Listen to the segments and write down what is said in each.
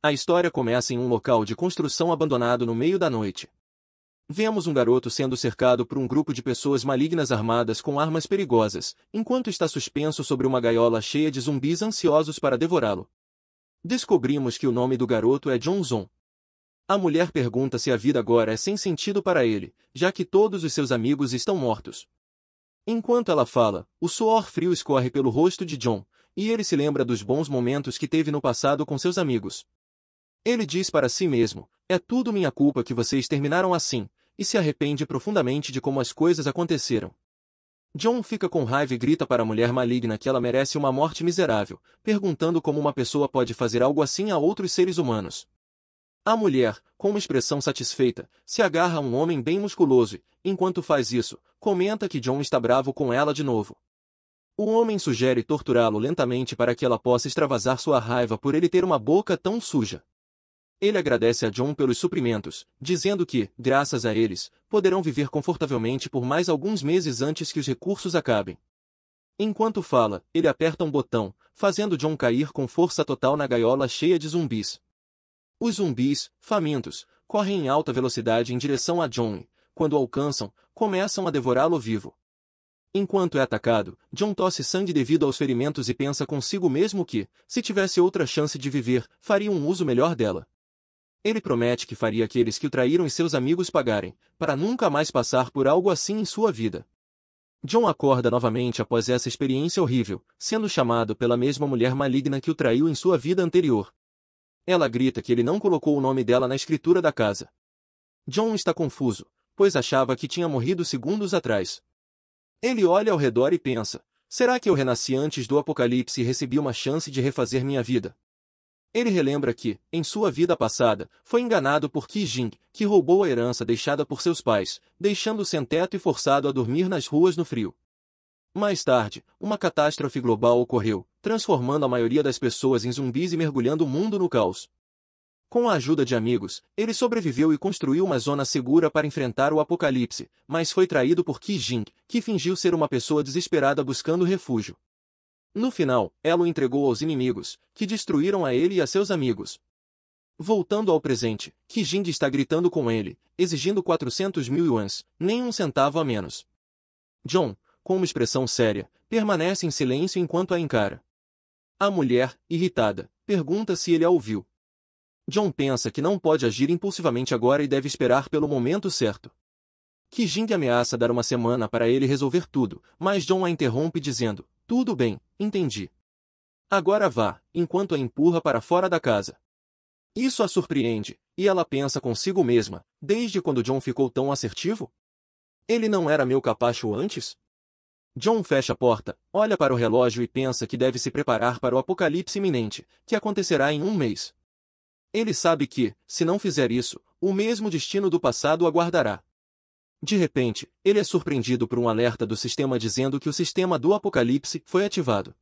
A história começa em um local de construção abandonado no meio da noite. Vemos um garoto sendo cercado por um grupo de pessoas malignas armadas com armas perigosas, enquanto está suspenso sobre uma gaiola cheia de zumbis ansiosos para devorá-lo. Descobrimos que o nome do garoto é John Zon. A mulher pergunta se a vida agora é sem sentido para ele, já que todos os seus amigos estão mortos. Enquanto ela fala, o suor frio escorre pelo rosto de John, e ele se lembra dos bons momentos que teve no passado com seus amigos. Ele diz para si mesmo, é tudo minha culpa que vocês terminaram assim, e se arrepende profundamente de como as coisas aconteceram. John fica com raiva e grita para a mulher maligna que ela merece uma morte miserável, perguntando como uma pessoa pode fazer algo assim a outros seres humanos. A mulher, com uma expressão satisfeita, se agarra a um homem bem musculoso e, enquanto faz isso, comenta que John está bravo com ela de novo. O homem sugere torturá-lo lentamente para que ela possa extravasar sua raiva por ele ter uma boca tão suja. Ele agradece a John pelos suprimentos, dizendo que, graças a eles, poderão viver confortavelmente por mais alguns meses antes que os recursos acabem. Enquanto fala, ele aperta um botão, fazendo John cair com força total na gaiola cheia de zumbis. Os zumbis, famintos, correm em alta velocidade em direção a John e, quando o alcançam, começam a devorá-lo vivo. Enquanto é atacado, John tosse sangue devido aos ferimentos e pensa consigo mesmo que, se tivesse outra chance de viver, faria um uso melhor dela. Ele promete que faria aqueles que o traíram e seus amigos pagarem, para nunca mais passar por algo assim em sua vida. John acorda novamente após essa experiência horrível, sendo chamado pela mesma mulher maligna que o traiu em sua vida anterior. Ela grita que ele não colocou o nome dela na escritura da casa. John está confuso, pois achava que tinha morrido segundos atrás. Ele olha ao redor e pensa, será que eu renasci antes do apocalipse e recebi uma chance de refazer minha vida? Ele relembra que, em sua vida passada, foi enganado por Qi Jing, que roubou a herança deixada por seus pais, deixando-o sem teto e forçado a dormir nas ruas no frio. Mais tarde, uma catástrofe global ocorreu, transformando a maioria das pessoas em zumbis e mergulhando o mundo no caos. Com a ajuda de amigos, ele sobreviveu e construiu uma zona segura para enfrentar o apocalipse, mas foi traído por Qi Jing, que fingiu ser uma pessoa desesperada buscando refúgio. No final, ela o entregou aos inimigos, que destruíram a ele e a seus amigos. Voltando ao presente, Qi Jing está gritando com ele, exigindo 400.000 yuans, nem um centavo a menos. John, com uma expressão séria, permanece em silêncio enquanto a encara. A mulher, irritada, pergunta se ele a ouviu. John pensa que não pode agir impulsivamente agora e deve esperar pelo momento certo. Qi Jing ameaça dar uma semana para ele resolver tudo, mas John a interrompe dizendo, tudo bem, entendi. Agora vá, enquanto a empurra para fora da casa. Isso a surpreende, e ela pensa consigo mesma, desde quando John ficou tão assertivo? Ele não era meu capacho antes? John fecha a porta, olha para o relógio e pensa que deve se preparar para o apocalipse iminente, que acontecerá em um mês. Ele sabe que, se não fizer isso, o mesmo destino do passado o aguardará. De repente, ele é surpreendido por um alerta do sistema dizendo que o sistema do apocalipse foi ativado.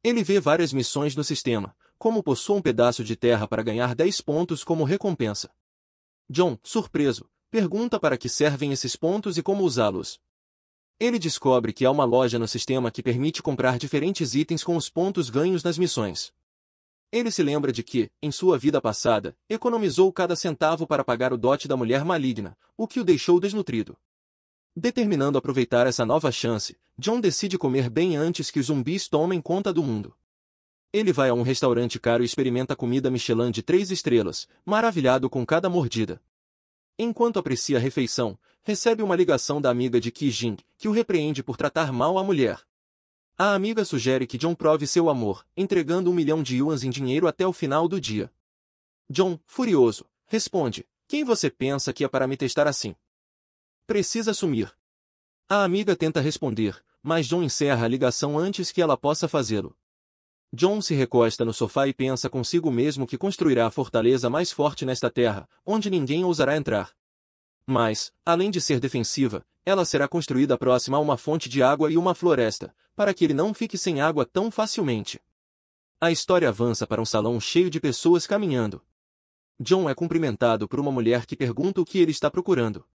Ele vê várias missões no sistema, como possua um pedaço de terra para ganhar 10 pontos como recompensa. John, surpreso, pergunta para que servem esses pontos e como usá-los. Ele descobre que há uma loja no sistema que permite comprar diferentes itens com os pontos ganhos nas missões. Ele se lembra de que, em sua vida passada, economizou cada centavo para pagar o dote da mulher maligna, o que o deixou desnutrido. Determinando aproveitar essa nova chance, John decide comer bem antes que os zumbis tomem conta do mundo. Ele vai a um restaurante caro e experimenta comida Michelin de 3 estrelas, maravilhado com cada mordida. Enquanto aprecia a refeição, recebe uma ligação da amiga de Qi Jing, que o repreende por tratar mal a mulher. A amiga sugere que John prove seu amor, entregando 1 milhão de yuans em dinheiro até o final do dia. John, furioso, responde, quem você pensa que é para me testar assim? Precisa sumir. A amiga tenta responder, mas John encerra a ligação antes que ela possa fazê-lo. John se recosta no sofá e pensa consigo mesmo que construirá a fortaleza mais forte nesta terra, onde ninguém ousará entrar. Mas, além de ser defensiva, ela será construída próxima a uma fonte de água e uma floresta, para que ele não fique sem água tão facilmente. A história avança para um salão cheio de pessoas caminhando. John é cumprimentado por uma mulher que pergunta o que ele está procurando.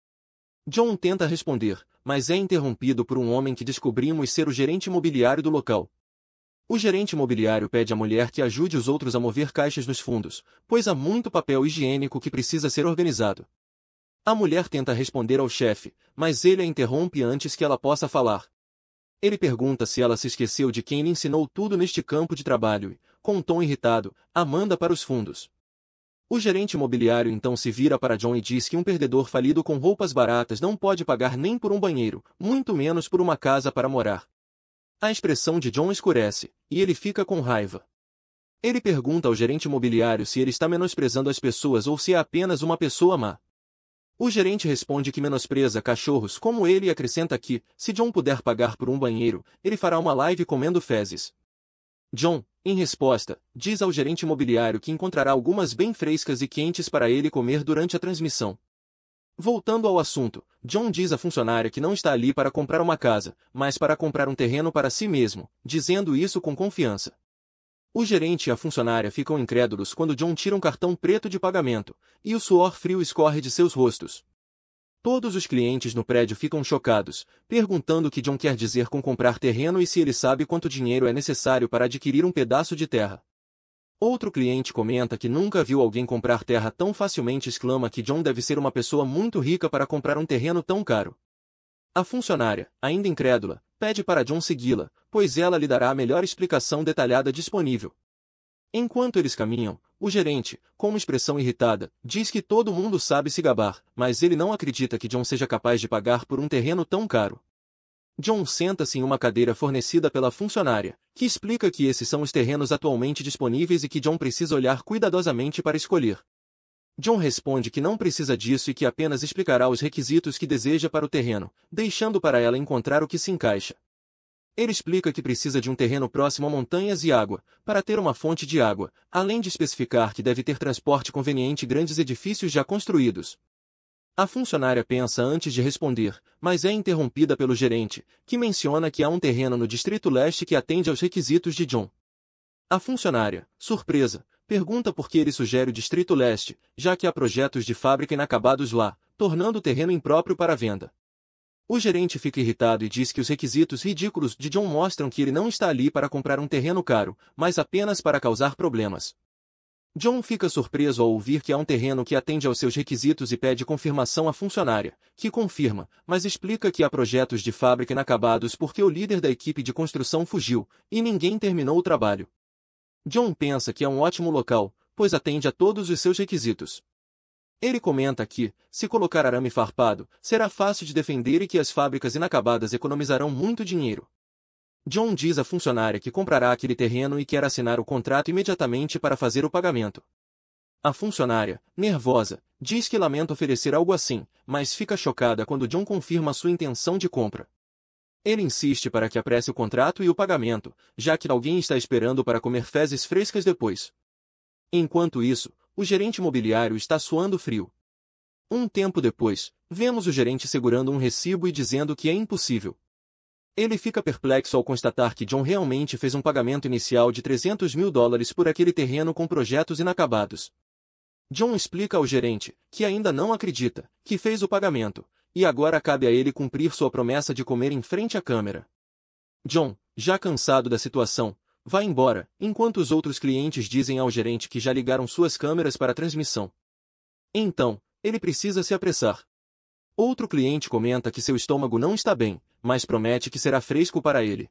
John tenta responder, mas é interrompido por um homem que descobrimos ser o gerente imobiliário do local. O gerente imobiliário pede à mulher que ajude os outros a mover caixas nos fundos, pois há muito papel higiênico que precisa ser organizado. A mulher tenta responder ao chefe, mas ele a interrompe antes que ela possa falar. Ele pergunta se ela se esqueceu de quem lhe ensinou tudo neste campo de trabalho e, com um tom irritado, a manda para os fundos. O gerente imobiliário então se vira para John e diz que um perdedor falido com roupas baratas não pode pagar nem por um banheiro, muito menos por uma casa para morar. A expressão de John escurece, e ele fica com raiva. Ele pergunta ao gerente imobiliário se ele está menosprezando as pessoas ou se é apenas uma pessoa má. O gerente responde que menospreza cachorros como ele e acrescenta que, se John puder pagar por um banheiro, ele fará uma live comendo fezes. John, em resposta, diz ao gerente imobiliário que encontrará algumas bem frescas e quentes para ele comer durante a transmissão. Voltando ao assunto, John diz à funcionária que não está ali para comprar uma casa, mas para comprar um terreno para si mesmo, dizendo isso com confiança. O gerente e a funcionária ficam incrédulos quando John tira um cartão preto de pagamento, e o suor frio escorre de seus rostos. Todos os clientes no prédio ficam chocados, perguntando o que John quer dizer com comprar terreno e se ele sabe quanto dinheiro é necessário para adquirir um pedaço de terra. Outro cliente comenta que nunca viu alguém comprar terra tão facilmente e exclama que John deve ser uma pessoa muito rica para comprar um terreno tão caro. A funcionária, ainda incrédula, pede para John segui-la, pois ela lhe dará a melhor explicação detalhada disponível. Enquanto eles caminham, o gerente, com uma expressão irritada, diz que todo mundo sabe se gabar, mas ele não acredita que John seja capaz de pagar por um terreno tão caro. John senta-se em uma cadeira fornecida pela funcionária, que explica que esses são os terrenos atualmente disponíveis e que John precisa olhar cuidadosamente para escolher. John responde que não precisa disso e que apenas explicará os requisitos que deseja para o terreno, deixando para ela encontrar o que se encaixa. Ele explica que precisa de um terreno próximo a montanhas e água, para ter uma fonte de água, além de especificar que deve ter transporte conveniente e grandes edifícios já construídos. A funcionária pensa antes de responder, mas é interrompida pelo gerente, que menciona que há um terreno no Distrito Leste que atende aos requisitos de John. A funcionária, surpresa, pergunta por que ele sugere o Distrito Leste, já que há projetos de fábrica inacabados lá, tornando o terreno impróprio para venda. O gerente fica irritado e diz que os requisitos ridículos de John mostram que ele não está ali para comprar um terreno caro, mas apenas para causar problemas. John fica surpreso ao ouvir que há um terreno que atende aos seus requisitos e pede confirmação à funcionária, que confirma, mas explica que há projetos de fábrica inacabados porque o líder da equipe de construção fugiu, e ninguém terminou o trabalho. John pensa que é um ótimo local, pois atende a todos os seus requisitos. Ele comenta que, se colocar arame farpado, será fácil de defender e que as fábricas inacabadas economizarão muito dinheiro. John diz à funcionária que comprará aquele terreno e quer assinar o contrato imediatamente para fazer o pagamento. A funcionária, nervosa, diz que lamenta oferecer algo assim, mas fica chocada quando John confirma sua intenção de compra. Ele insiste para que apresse o contrato e o pagamento, já que alguém está esperando para comer fezes frescas depois. Enquanto isso, o gerente imobiliário está suando frio. Um tempo depois, vemos o gerente segurando um recibo e dizendo que é impossível. Ele fica perplexo ao constatar que John realmente fez um pagamento inicial de $300 mil por aquele terreno com projetos inacabados. John explica ao gerente, que ainda não acredita, que fez o pagamento, e agora cabe a ele cumprir sua promessa de comer em frente à câmera. John, já cansado da situação, vai embora, enquanto os outros clientes dizem ao gerente que já ligaram suas câmeras para a transmissão. Então, ele precisa se apressar. Outro cliente comenta que seu estômago não está bem, mas promete que será fresco para ele.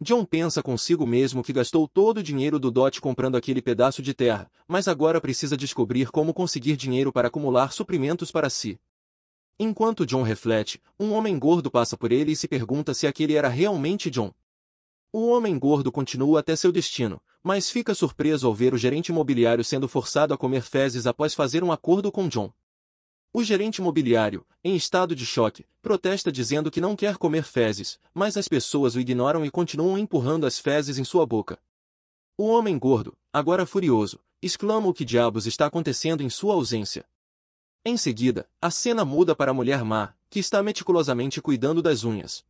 John pensa consigo mesmo que gastou todo o dinheiro do dote comprando aquele pedaço de terra, mas agora precisa descobrir como conseguir dinheiro para acumular suprimentos para si. Enquanto John reflete, um homem gordo passa por ele e se pergunta se aquele era realmente John. O homem gordo continua até seu destino, mas fica surpreso ao ver o gerente imobiliário sendo forçado a comer fezes após fazer um acordo com John. O gerente imobiliário, em estado de choque, protesta dizendo que não quer comer fezes, mas as pessoas o ignoram e continuam empurrando as fezes em sua boca. O homem gordo, agora furioso, exclama o que diabos está acontecendo em sua ausência. Em seguida, a cena muda para a mulher má, que está meticulosamente cuidando das unhas.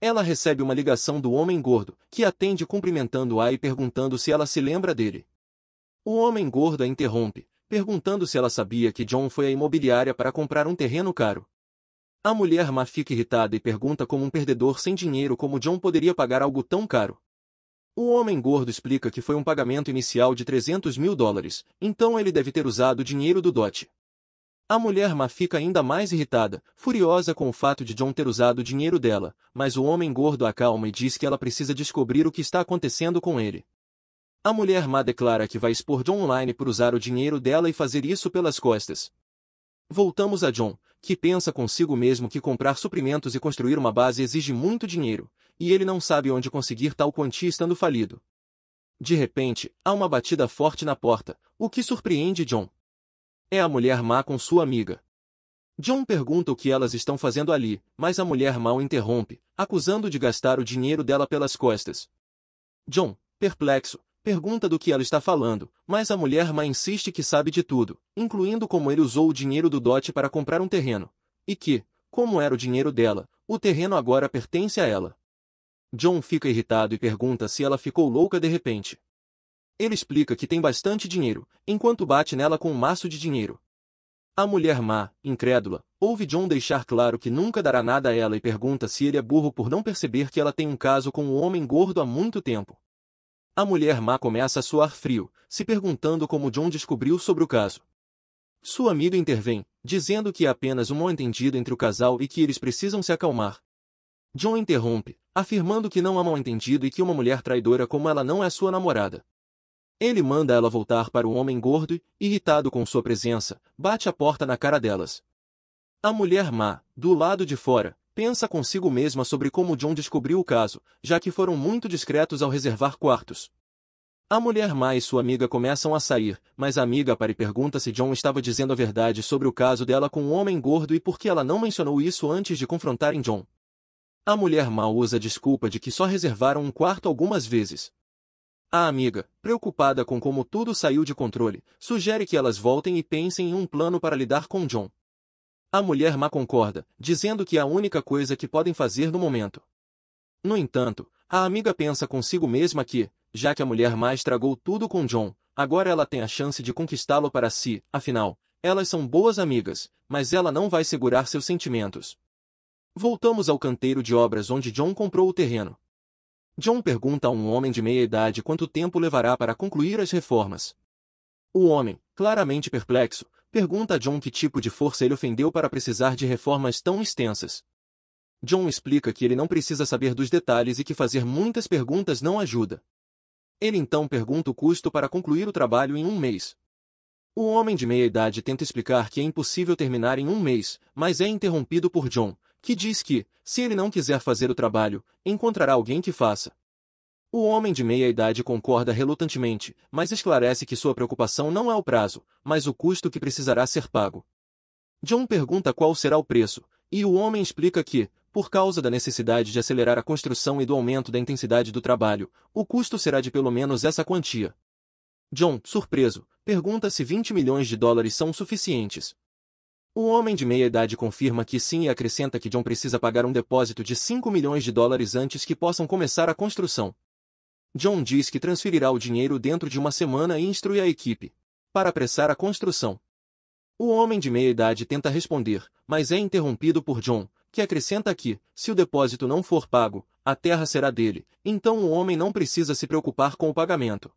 Ela recebe uma ligação do homem gordo, que atende cumprimentando-a e perguntando se ela se lembra dele. O homem gordo a interrompe, perguntando se ela sabia que John foi à imobiliária para comprar um terreno caro. A mulher má fica irritada e pergunta como um perdedor sem dinheiro como John poderia pagar algo tão caro. O homem gordo explica que foi um pagamento inicial de $300.000, então ele deve ter usado o dinheiro do dote. A mulher má fica ainda mais irritada, furiosa com o fato de John ter usado o dinheiro dela, mas o homem gordo a acalma e diz que ela precisa descobrir o que está acontecendo com ele. A mulher má declara que vai expor John online por usar o dinheiro dela e fazer isso pelas costas. Voltamos a John, que pensa consigo mesmo que comprar suprimentos e construir uma base exige muito dinheiro, e ele não sabe onde conseguir tal quantia estando falido. De repente, há uma batida forte na porta, o que surpreende John. É a mulher má com sua amiga. John pergunta o que elas estão fazendo ali, mas a mulher má o interrompe, acusando de gastar o dinheiro dela pelas costas. John, perplexo, pergunta do que ela está falando, mas a mulher má insiste que sabe de tudo, incluindo como ele usou o dinheiro do dote para comprar um terreno, e que, como era o dinheiro dela, o terreno agora pertence a ela. John fica irritado e pergunta se ela ficou louca de repente. Ele explica que tem bastante dinheiro, enquanto bate nela com um maço de dinheiro. A mulher má, incrédula, ouve John deixar claro que nunca dará nada a ela e pergunta se ele é burro por não perceber que ela tem um caso com um homem gordo há muito tempo. A mulher má começa a suar frio, se perguntando como John descobriu sobre o caso. Sua amiga intervém, dizendo que é apenas um mal-entendido entre o casal e que eles precisam se acalmar. John interrompe, afirmando que não há mal-entendido e que uma mulher traidora como ela não é sua namorada. Ele manda ela voltar para o homem gordo e, irritado com sua presença, bate a porta na cara delas. A mulher má, do lado de fora, pensa consigo mesma sobre como John descobriu o caso, já que foram muito discretos ao reservar quartos. A mulher má e sua amiga começam a sair, mas a amiga para e pergunta se John estava dizendo a verdade sobre o caso dela com o homem gordo e por que ela não mencionou isso antes de confrontarem John. A mulher má usa a desculpa de que só reservaram um quarto algumas vezes. A amiga, preocupada com como tudo saiu de controle, sugere que elas voltem e pensem em um plano para lidar com John. A mulher má concorda, dizendo que é a única coisa que podem fazer no momento. No entanto, a amiga pensa consigo mesma que, já que a mulher má estragou tudo com John, agora ela tem a chance de conquistá-lo para si, afinal, elas são boas amigas, mas ela não vai segurar seus sentimentos. Voltamos ao canteiro de obras onde John comprou o terreno. John pergunta a um homem de meia-idade quanto tempo levará para concluir as reformas. O homem, claramente perplexo, pergunta a John que tipo de força ele ofendeu para precisar de reformas tão extensas. John explica que ele não precisa saber dos detalhes e que fazer muitas perguntas não ajuda. Ele então pergunta o custo para concluir o trabalho em um mês. O homem de meia-idade tenta explicar que é impossível terminar em um mês, mas é interrompido por John, que diz que, se ele não quiser fazer o trabalho, encontrará alguém que faça. O homem de meia-idade concorda relutantemente, mas esclarece que sua preocupação não é o prazo, mas o custo que precisará ser pago. John pergunta qual será o preço, e o homem explica que, por causa da necessidade de acelerar a construção e do aumento da intensidade do trabalho, o custo será de pelo menos essa quantia. John, surpreso, pergunta se $20 milhões são suficientes. O homem de meia-idade confirma que sim e acrescenta que John precisa pagar um depósito de $5 milhões antes que possam começar a construção. John diz que transferirá o dinheiro dentro de uma semana e instrui a equipe para apressar a construção. O homem de meia-idade tenta responder, mas é interrompido por John, que acrescenta que, se o depósito não for pago, a terra será dele, então o homem não precisa se preocupar com o pagamento.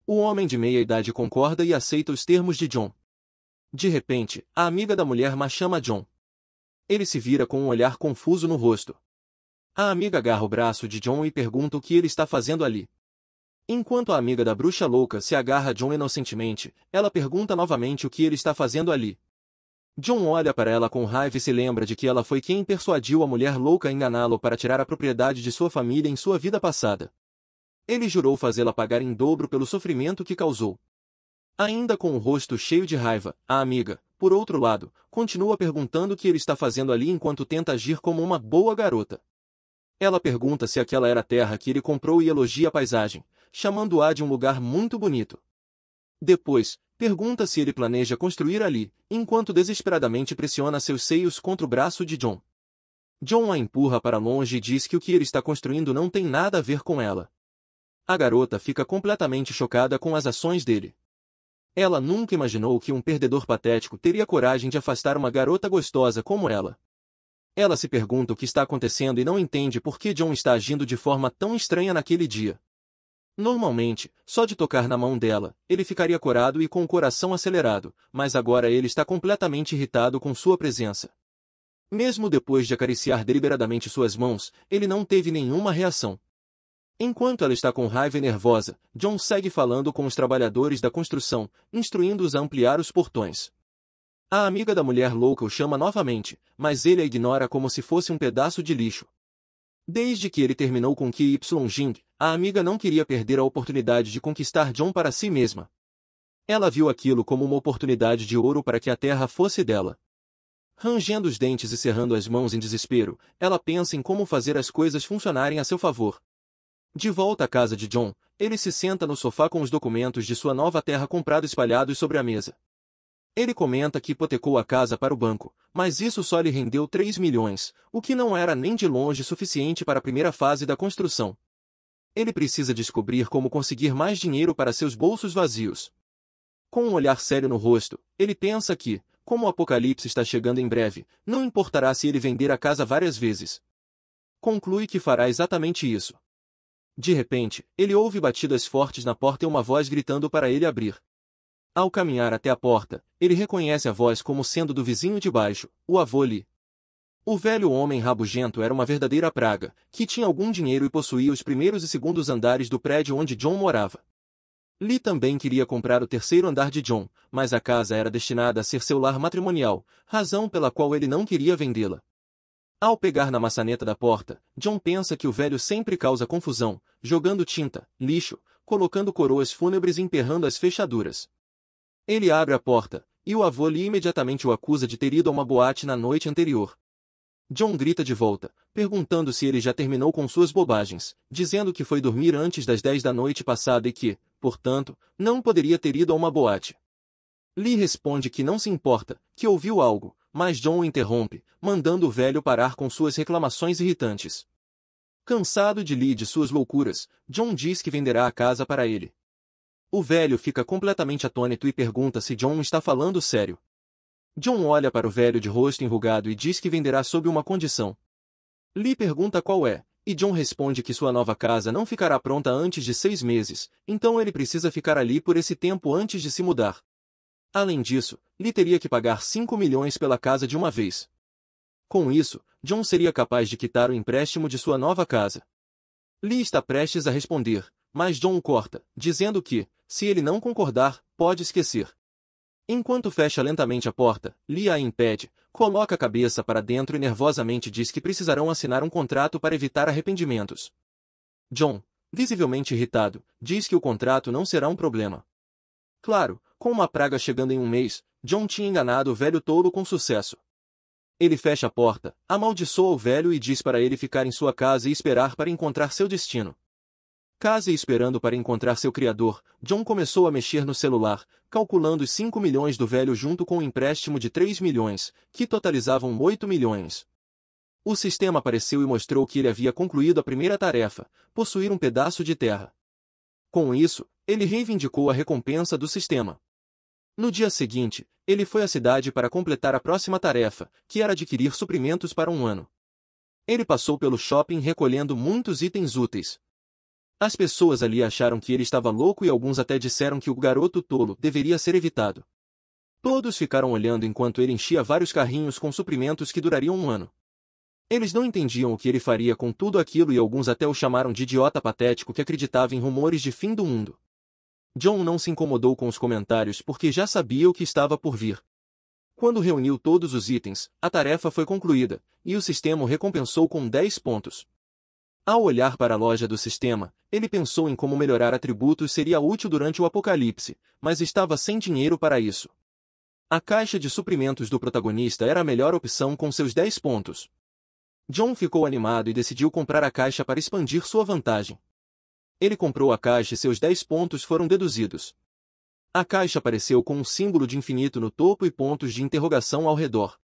O homem de meia-idade concorda e aceita os termos de John. De repente, a amiga da mulher má chama John. Ele se vira com um olhar confuso no rosto. A amiga agarra o braço de John e pergunta o que ele está fazendo ali. Enquanto a amiga da bruxa louca se agarra a John inocentemente, ela pergunta novamente o que ele está fazendo ali. John olha para ela com raiva e se lembra de que ela foi quem persuadiu a mulher louca a enganá-lo para tirar a propriedade de sua família em sua vida passada. Ele jurou fazê-la pagar em dobro pelo sofrimento que causou. Ainda com o rosto cheio de raiva, a amiga, por outro lado, continua perguntando o que ele está fazendo ali enquanto tenta agir como uma boa garota. Ela pergunta se aquela era a terra que ele comprou e elogia a paisagem, chamando-a de um lugar muito bonito. Depois, pergunta se ele planeja construir ali, enquanto desesperadamente pressiona seus seios contra o braço de John. John a empurra para longe e diz que o que ele está construindo não tem nada a ver com ela. A garota fica completamente chocada com as ações dele. Ela nunca imaginou que um perdedor patético teria coragem de afastar uma garota gostosa como ela. Ela se pergunta o que está acontecendo e não entende por que John está agindo de forma tão estranha naquele dia. Normalmente, só de tocar na mão dela, ele ficaria corado e com o coração acelerado, mas agora ele está completamente irritado com sua presença. Mesmo depois de acariciar deliberadamente suas mãos, ele não teve nenhuma reação. Enquanto ela está com raiva e nervosa, John segue falando com os trabalhadores da construção, instruindo-os a ampliar os portões. A amiga da mulher louca o chama novamente, mas ele a ignora como se fosse um pedaço de lixo. Desde que ele terminou com Qi Jing, a amiga não queria perder a oportunidade de conquistar John para si mesma. Ela viu aquilo como uma oportunidade de ouro para que a terra fosse dela. Rangendo os dentes e cerrando as mãos em desespero, ela pensa em como fazer as coisas funcionarem a seu favor. De volta à casa de John, ele se senta no sofá com os documentos de sua nova terra comprada espalhados sobre a mesa. Ele comenta que hipotecou a casa para o banco, mas isso só lhe rendeu 3 milhões, o que não era nem de longe suficiente para a primeira fase da construção. Ele precisa descobrir como conseguir mais dinheiro para seus bolsos vazios. Com um olhar sério no rosto, ele pensa que, como o apocalipse está chegando em breve, não importará se ele vender a casa várias vezes. Conclui que fará exatamente isso. De repente, ele ouve batidas fortes na porta e uma voz gritando para ele abrir. Ao caminhar até a porta, ele reconhece a voz como sendo do vizinho de baixo, o avô Lee. O velho homem rabugento era uma verdadeira praga, que tinha algum dinheiro e possuía os primeiros e segundos andares do prédio onde John morava. Lee também queria comprar o terceiro andar de John, mas a casa era destinada a ser seu lar matrimonial, razão pela qual ele não queria vendê-la. Ao pegar na maçaneta da porta, John pensa que o velho sempre causa confusão, jogando tinta, lixo, colocando coroas fúnebres e emperrando as fechaduras. Ele abre a porta, e o avô Lee imediatamente o acusa de ter ido a uma boate na noite anterior. John grita de volta, perguntando se ele já terminou com suas bobagens, dizendo que foi dormir antes das 10 da noite passada e que, portanto, não poderia ter ido a uma boate. Lee responde que não se importa, que ouviu algo, mas John o interrompe, mandando o velho parar com suas reclamações irritantes. Cansado de Lee e de suas loucuras, John diz que venderá a casa para ele. O velho fica completamente atônito e pergunta se John está falando sério. John olha para o velho de rosto enrugado e diz que venderá sob uma condição. Lee pergunta qual é, e John responde que sua nova casa não ficará pronta antes de 6 meses, então ele precisa ficar ali por esse tempo antes de se mudar. Além disso, Lee teria que pagar 5 milhões pela casa de uma vez. Com isso, John seria capaz de quitar o empréstimo de sua nova casa. Lee está prestes a responder, mas John o corta, dizendo que, se ele não concordar, pode esquecer. Enquanto fecha lentamente a porta, Lee a impede, coloca a cabeça para dentro e nervosamente diz que precisarão assinar um contrato para evitar arrependimentos. John, visivelmente irritado, diz que o contrato não será um problema. Claro, com uma praga chegando em um mês, John tinha enganado o velho tolo com sucesso. Ele fecha a porta, amaldiçoa o velho e diz para ele ficar em sua casa e esperar para encontrar seu destino. Casa e esperando para encontrar seu criador, John começou a mexer no celular, calculando os 5 milhões do velho junto com o empréstimo de 3 milhões, que totalizavam 8 milhões. O sistema apareceu e mostrou que ele havia concluído a primeira tarefa, possuir um pedaço de terra. Com isso, ele reivindicou a recompensa do sistema. No dia seguinte, ele foi à cidade para completar a próxima tarefa, que era adquirir suprimentos para um ano. Ele passou pelo shopping recolhendo muitos itens úteis. As pessoas ali acharam que ele estava louco e alguns até disseram que o garoto tolo deveria ser evitado. Todos ficaram olhando enquanto ele enchia vários carrinhos com suprimentos que durariam um ano. Eles não entendiam o que ele faria com tudo aquilo e alguns até o chamaram de idiota patético que acreditava em rumores de fim do mundo. John não se incomodou com os comentários porque já sabia o que estava por vir. Quando reuniu todos os itens, a tarefa foi concluída, e o sistema o recompensou com 10 pontos. Ao olhar para a loja do sistema, ele pensou em como melhorar atributos seria útil durante o apocalipse, mas estava sem dinheiro para isso. A caixa de suprimentos do protagonista era a melhor opção com seus 10 pontos. John ficou animado e decidiu comprar a caixa para expandir sua vantagem. Ele comprou a caixa e seus 10 pontos foram deduzidos. A caixa apareceu com um símbolo de infinito no topo e pontos de interrogação ao redor.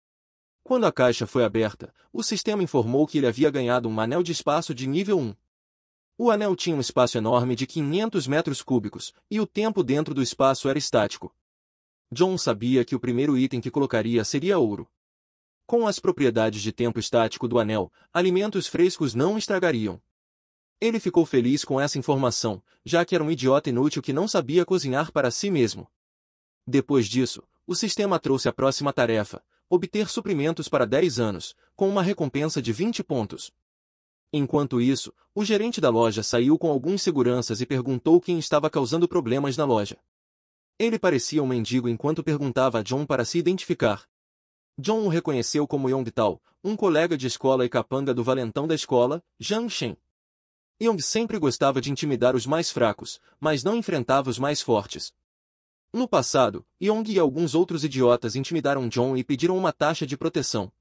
Quando a caixa foi aberta, o sistema informou que ele havia ganhado um anel de espaço de nível 1. O anel tinha um espaço enorme de 500 metros cúbicos, e o tempo dentro do espaço era estático. John sabia que o primeiro item que colocaria seria ouro. Com as propriedades de tempo estático do anel, alimentos frescos não estragariam. Ele ficou feliz com essa informação, já que era um idiota inútil que não sabia cozinhar para si mesmo. Depois disso, o sistema trouxe a próxima tarefa: obter suprimentos para 10 anos, com uma recompensa de 20 pontos. Enquanto isso, o gerente da loja saiu com alguns seguranças e perguntou quem estava causando problemas na loja. Ele parecia um mendigo enquanto perguntava a John para se identificar. John o reconheceu como Yong Tao, um colega de escola e capanga do valentão da escola, Zhang Shen. Yong sempre gostava de intimidar os mais fracos, mas não enfrentava os mais fortes. No passado, Yong e alguns outros idiotas intimidaram John e pediram uma taxa de proteção.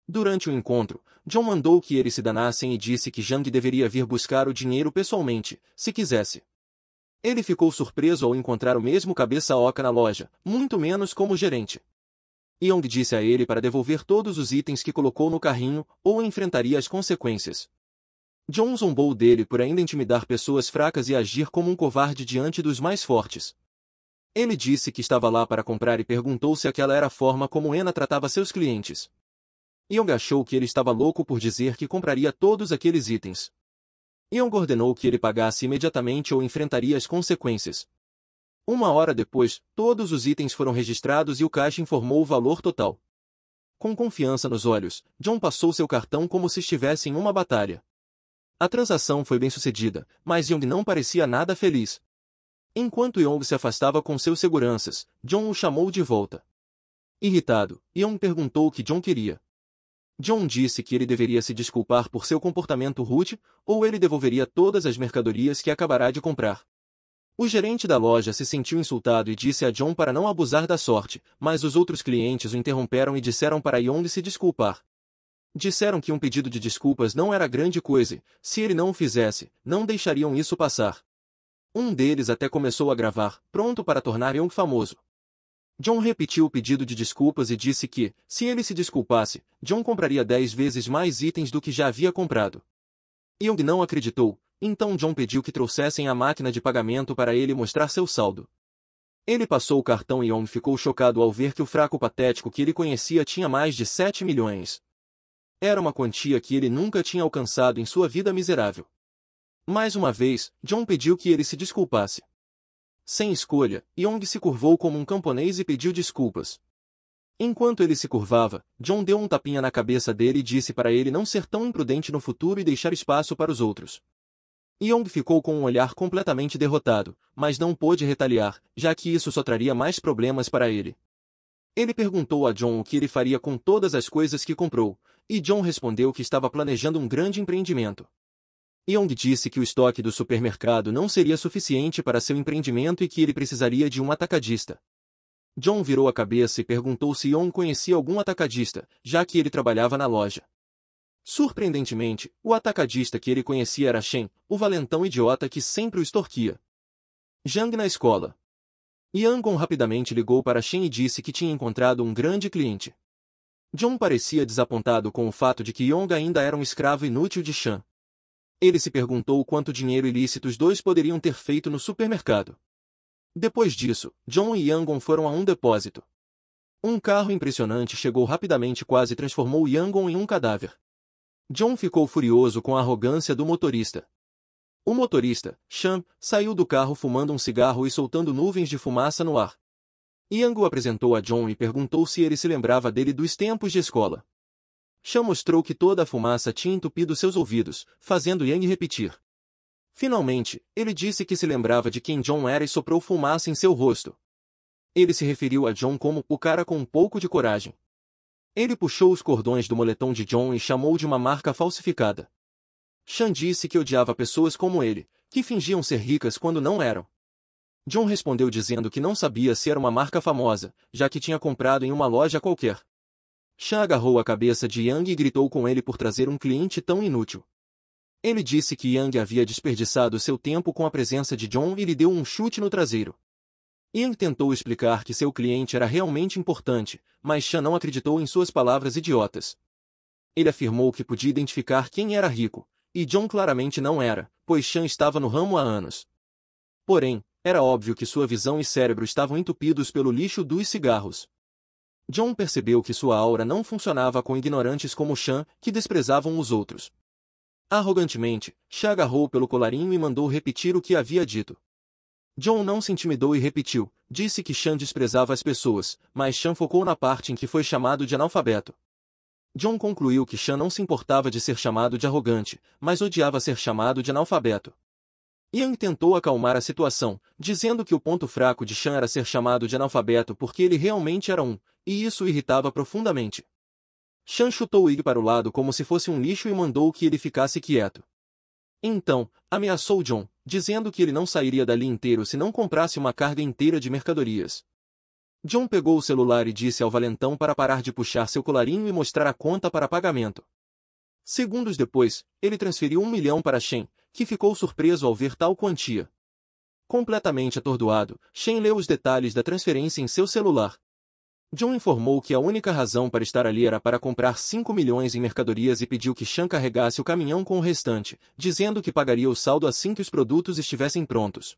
Durante o encontro, John mandou que eles se danassem e disse que Zhang deveria vir buscar o dinheiro pessoalmente, se quisesse. Ele ficou surpreso ao encontrar o mesmo cabeça oca na loja, muito menos como gerente. Yong disse a ele para devolver todos os itens que colocou no carrinho, ou enfrentaria as consequências. John zombou dele por ainda intimidar pessoas fracas e agir como um covarde diante dos mais fortes. Ele disse que estava lá para comprar e perguntou se aquela era a forma como Ena tratava seus clientes. Yong achou que ele estava louco por dizer que compraria todos aqueles itens. Yong ordenou que ele pagasse imediatamente ou enfrentaria as consequências. Uma hora depois, todos os itens foram registrados e o caixa informou o valor total. Com confiança nos olhos, John passou seu cartão como se estivesse em uma batalha. A transação foi bem sucedida, mas Yong não parecia nada feliz. Enquanto Yong se afastava com seus seguranças, John o chamou de volta. Irritado, Yong perguntou o que John queria. John disse que ele deveria se desculpar por seu comportamento rude, ou ele devolveria todas as mercadorias que acabará de comprar. O gerente da loja se sentiu insultado e disse a John para não abusar da sorte, mas os outros clientes o interromperam e disseram para Yong se desculpar. Disseram que um pedido de desculpas não era grande coisa, se ele não o fizesse, não deixariam isso passar. Um deles até começou a gravar, pronto para tornar Yong famoso. John repetiu o pedido de desculpas e disse que, se ele se desculpasse, John compraria 10 vezes mais itens do que já havia comprado. Yong não acreditou, então John pediu que trouxessem a máquina de pagamento para ele mostrar seu saldo. Ele passou o cartão e Yong ficou chocado ao ver que o fraco patético que ele conhecia tinha mais de 7 milhões. Era uma quantia que ele nunca tinha alcançado em sua vida miserável. Mais uma vez, John pediu que ele se desculpasse. Sem escolha, Yong se curvou como um camponês e pediu desculpas. Enquanto ele se curvava, John deu um tapinha na cabeça dele e disse para ele não ser tão imprudente no futuro e deixar espaço para os outros. Yong ficou com um olhar completamente derrotado, mas não pôde retaliar, já que isso só traria mais problemas para ele. Ele perguntou a John o que ele faria com todas as coisas que comprou, e John respondeu que estava planejando um grande empreendimento. Yong disse que o estoque do supermercado não seria suficiente para seu empreendimento e que ele precisaria de um atacadista. John virou a cabeça e perguntou se Yong conhecia algum atacadista, já que ele trabalhava na loja. Surpreendentemente, o atacadista que ele conhecia era Shen, o valentão idiota que sempre o extorquia. Zhang na escola. Yangon rapidamente ligou para Shen e disse que tinha encontrado um grande cliente. John parecia desapontado com o fato de que Yong ainda era um escravo inútil de Shan. Ele se perguntou quanto dinheiro ilícito os dois poderiam ter feito no supermercado. Depois disso, John e Yangon foram a um depósito. Um carro impressionante chegou rapidamente e quase transformou Yangon em um cadáver. John ficou furioso com a arrogância do motorista. O motorista, Shan, saiu do carro fumando um cigarro e soltando nuvens de fumaça no ar. Yang o apresentou a John e perguntou se ele se lembrava dele dos tempos de escola. Shan mostrou que toda a fumaça tinha entupido seus ouvidos, fazendo Yang repetir. Finalmente, ele disse que se lembrava de quem John era e soprou fumaça em seu rosto. Ele se referiu a John como o cara com um pouco de coragem. Ele puxou os cordões do moletom de John e chamou de uma marca falsificada. Shan disse que odiava pessoas como ele, que fingiam ser ricas quando não eram. John respondeu dizendo que não sabia se era uma marca famosa, já que tinha comprado em uma loja qualquer. Shan agarrou a cabeça de Yang e gritou com ele por trazer um cliente tão inútil. Ele disse que Yang havia desperdiçado seu tempo com a presença de John e lhe deu um chute no traseiro. Yang tentou explicar que seu cliente era realmente importante, mas Shan não acreditou em suas palavras idiotas. Ele afirmou que podia identificar quem era rico, e John claramente não era, pois Shan estava no ramo há anos. Porém, era óbvio que sua visão e cérebro estavam entupidos pelo lixo dos cigarros. John percebeu que sua aura não funcionava com ignorantes como Shan, que desprezavam os outros. Arrogantemente, Chan agarrou pelo colarinho e mandou repetir o que havia dito. John não se intimidou e repetiu. Disse que Chan desprezava as pessoas, mas Chan focou na parte em que foi chamado de analfabeto. John concluiu que Chan não se importava de ser chamado de arrogante, mas odiava ser chamado de analfabeto. Yang tentou acalmar a situação, dizendo que o ponto fraco de Chan era ser chamado de analfabeto porque ele realmente era um, e isso o irritava profundamente. Chan chutou Ig para o lado como se fosse um lixo e mandou que ele ficasse quieto. Então, ameaçou John, dizendo que ele não sairia dali inteiro se não comprasse uma carga inteira de mercadorias. John pegou o celular e disse ao valentão para parar de puxar seu colarinho e mostrar a conta para pagamento. Segundos depois, ele transferiu 1 milhão para Shen, que ficou surpreso ao ver tal quantia. Completamente atordoado, Shen leu os detalhes da transferência em seu celular. John informou que a única razão para estar ali era para comprar 5 milhões em mercadorias e pediu que Shen carregasse o caminhão com o restante, dizendo que pagaria o saldo assim que os produtos estivessem prontos.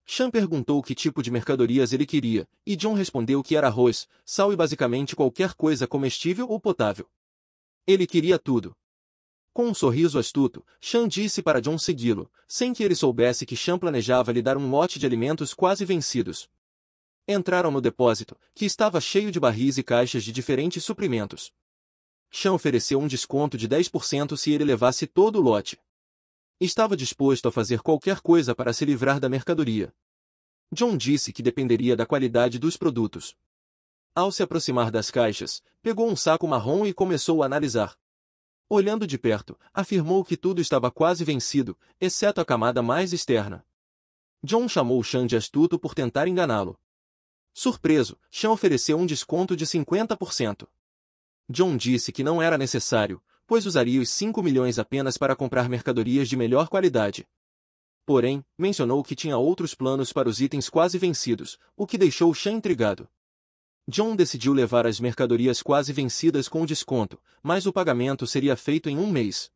Shen perguntou que tipo de mercadorias ele queria, e John respondeu que era arroz, sal e basicamente qualquer coisa comestível ou potável. Ele queria tudo. Com um sorriso astuto, Shen disse para John segui-lo, sem que ele soubesse que Shen planejava lhe dar um lote de alimentos quase vencidos. Entraram no depósito, que estava cheio de barris e caixas de diferentes suprimentos. Shen ofereceu um desconto de 10% se ele levasse todo o lote. Estava disposto a fazer qualquer coisa para se livrar da mercadoria. John disse que dependeria da qualidade dos produtos. Ao se aproximar das caixas, pegou um saco marrom e começou a analisar. Olhando de perto, afirmou que tudo estava quase vencido, exceto a camada mais externa. John chamou Shen de astuto por tentar enganá-lo. Surpreso, Shen ofereceu um desconto de 50%. John disse que não era necessário, pois usaria os 5 milhões apenas para comprar mercadorias de melhor qualidade. Porém, mencionou que tinha outros planos para os itens quase vencidos, o que deixou Shen intrigado. John decidiu levar as mercadorias quase vencidas com desconto, mas o pagamento seria feito em 1 mês.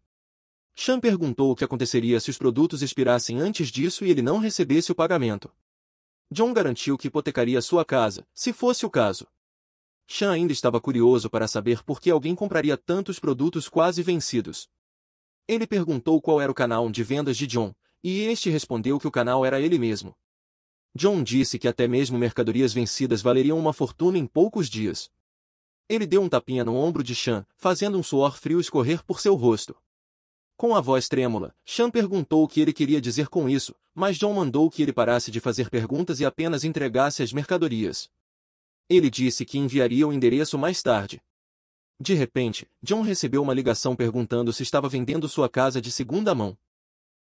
Shen perguntou o que aconteceria se os produtos expirassem antes disso e ele não recebesse o pagamento. John garantiu que hipotecaria sua casa, se fosse o caso. Shen ainda estava curioso para saber por que alguém compraria tantos produtos quase vencidos. Ele perguntou qual era o canal de vendas de John, e este respondeu que o canal era ele mesmo. John disse que até mesmo mercadorias vencidas valeriam uma fortuna em poucos dias. Ele deu um tapinha no ombro de Shen, fazendo um suor frio escorrer por seu rosto. Com a voz trêmula, Shen perguntou o que ele queria dizer com isso, mas John mandou que ele parasse de fazer perguntas e apenas entregasse as mercadorias. Ele disse que enviaria o endereço mais tarde. De repente, John recebeu uma ligação perguntando se estava vendendo sua casa de segunda mão.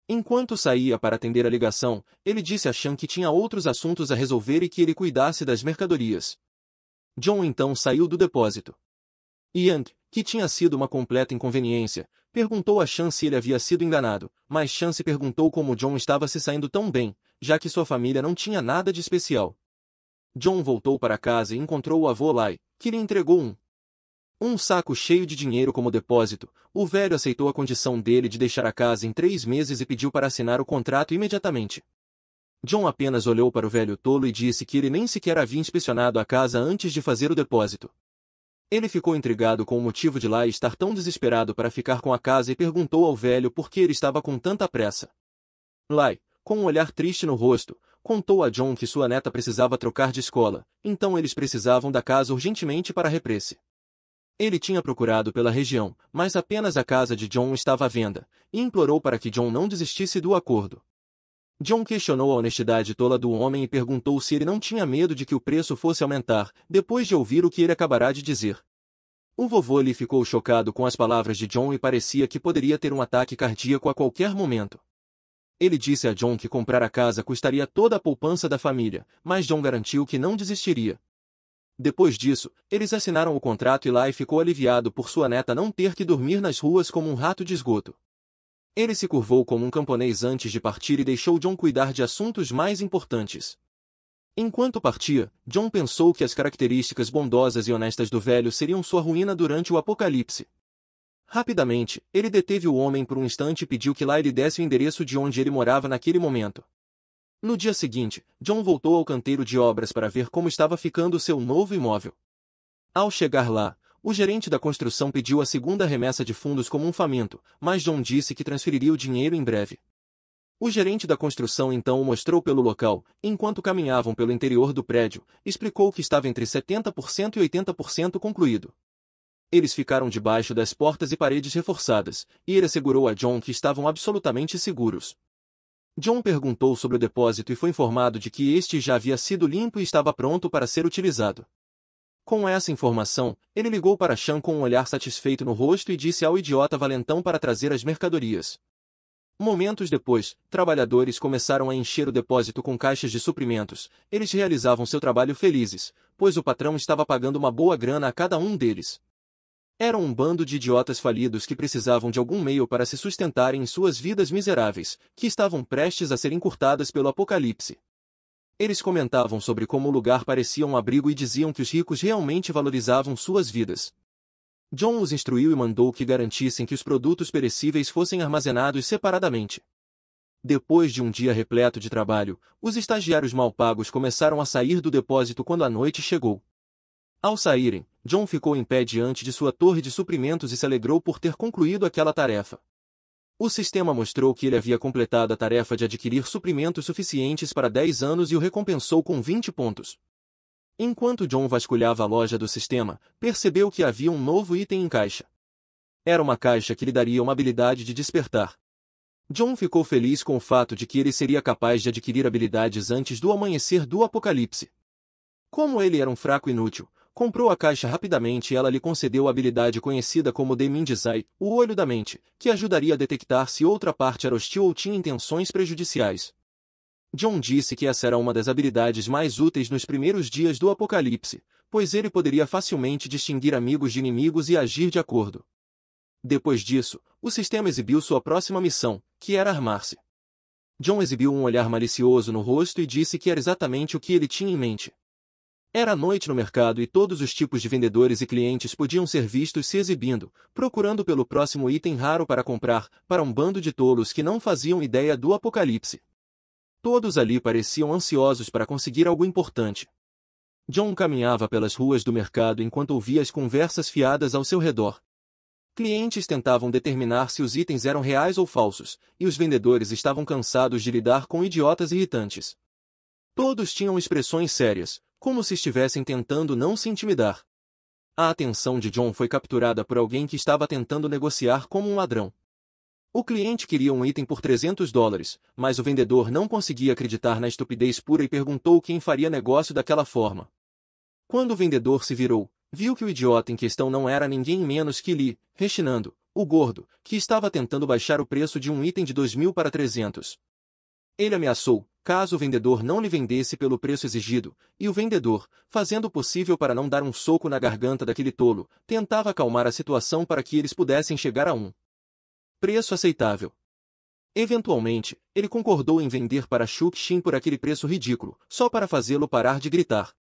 Enquanto saía para atender a ligação, ele disse a Shen que tinha outros assuntos a resolver e que ele cuidasse das mercadorias. John então saiu do depósito. Yang, que tinha sido uma completa inconveniência, perguntou a Shen se ele havia sido enganado, mas Shen se perguntou como John estava se saindo tão bem, já que sua família não tinha nada de especial. John voltou para casa e encontrou o avô Lai, que lhe entregou um saco cheio de dinheiro como depósito. O velho aceitou a condição dele de deixar a casa em 3 meses e pediu para assinar o contrato imediatamente. John apenas olhou para o velho tolo e disse que ele nem sequer havia inspecionado a casa antes de fazer o depósito. Ele ficou intrigado com o motivo de Lai estar tão desesperado para ficar com a casa e perguntou ao velho por que ele estava com tanta pressa. Lai, com um olhar triste no rosto, contou a John que sua neta precisava trocar de escola, então eles precisavam da casa urgentemente para a represe. Ele tinha procurado pela região, mas apenas a casa de John estava à venda, e implorou para que John não desistisse do acordo. John questionou a honestidade tola do homem e perguntou se ele não tinha medo de que o preço fosse aumentar, depois de ouvir o que ele acabará de dizer. O vovô Lee ficou chocado com as palavras de John e parecia que poderia ter um ataque cardíaco a qualquer momento. Ele disse a John que comprar a casa custaria toda a poupança da família, mas John garantiu que não desistiria. Depois disso, eles assinaram o contrato e Lai ficou aliviado por sua neta não ter que dormir nas ruas como um rato de esgoto. Ele se curvou como um camponês antes de partir e deixou John cuidar de assuntos mais importantes. Enquanto partia, John pensou que as características bondosas e honestas do velho seriam sua ruína durante o apocalipse. Rapidamente, ele deteve o homem por um instante e pediu que Lai lhe desse o endereço de onde ele morava naquele momento. No dia seguinte, John voltou ao canteiro de obras para ver como estava ficando seu novo imóvel. Ao chegar lá, O gerente da construção pediu a segunda remessa de fundos como um faminto, mas John disse que transferiria o dinheiro em breve. O gerente da construção então o mostrou pelo local, enquanto caminhavam pelo interior do prédio, explicou que estava entre 70% e 80% concluído. Eles ficaram debaixo das portas e paredes reforçadas, e ele assegurou a John que estavam absolutamente seguros. John perguntou sobre o depósito e foi informado de que este já havia sido limpo e estava pronto para ser utilizado. Com essa informação, ele ligou para Sean com um olhar satisfeito no rosto e disse ao idiota valentão para trazer as mercadorias. Momentos depois, trabalhadores começaram a encher o depósito com caixas de suprimentos. Eles realizavam seu trabalho felizes, pois o patrão estava pagando uma boa grana a cada um deles. Eram um bando de idiotas falidos que precisavam de algum meio para se sustentarem em suas vidas miseráveis, que estavam prestes a ser encurtadas pelo apocalipse. Eles comentavam sobre como o lugar parecia um abrigo e diziam que os ricos realmente valorizavam suas vidas. John os instruiu e mandou que garantissem que os produtos perecíveis fossem armazenados separadamente. Depois de um dia repleto de trabalho, os estagiários mal pagos começaram a sair do depósito quando a noite chegou. Ao saírem, John ficou em pé diante de sua torre de suprimentos e se alegrou por ter concluído aquela tarefa. O sistema mostrou que ele havia completado a tarefa de adquirir suprimentos suficientes para 10 anos e o recompensou com 20 pontos. Enquanto John vasculhava a loja do sistema, percebeu que havia um novo item em caixa. Era uma caixa que lhe daria uma habilidade de despertar. John ficou feliz com o fato de que ele seria capaz de adquirir habilidades antes do amanhecer do apocalipse. Como ele era um fraco inútil, comprou a caixa rapidamente e ela lhe concedeu a habilidade conhecida como The Mind's Eye, o olho da mente, que ajudaria a detectar se outra parte era hostil ou tinha intenções prejudiciais. John disse que essa era uma das habilidades mais úteis nos primeiros dias do apocalipse, pois ele poderia facilmente distinguir amigos de inimigos e agir de acordo. Depois disso, o sistema exibiu sua próxima missão, que era armar-se. John exibiu um olhar malicioso no rosto e disse que era exatamente o que ele tinha em mente. Era noite no mercado e todos os tipos de vendedores e clientes podiam ser vistos se exibindo, procurando pelo próximo item raro para comprar, para um bando de tolos que não faziam ideia do apocalipse. Todos ali pareciam ansiosos para conseguir algo importante. John caminhava pelas ruas do mercado enquanto ouvia as conversas fiadas ao seu redor. Clientes tentavam determinar se os itens eram reais ou falsos, e os vendedores estavam cansados de lidar com idiotas irritantes. Todos tinham expressões sérias, como se estivessem tentando não se intimidar. A atenção de John foi capturada por alguém que estava tentando negociar como um ladrão. O cliente queria um item por $300, mas o vendedor não conseguia acreditar na estupidez pura e perguntou quem faria negócio daquela forma. Quando o vendedor se virou, viu que o idiota em questão não era ninguém menos que Lee, rechinando, o gordo, que estava tentando baixar o preço de um item de 2.000 para 300. Ele ameaçou, caso o vendedor não lhe vendesse pelo preço exigido, e o vendedor, fazendo o possível para não dar um soco na garganta daquele tolo, tentava acalmar a situação para que eles pudessem chegar a um preço aceitável. Eventualmente, ele concordou em vender para Shuxin por aquele preço ridículo, só para fazê-lo parar de gritar.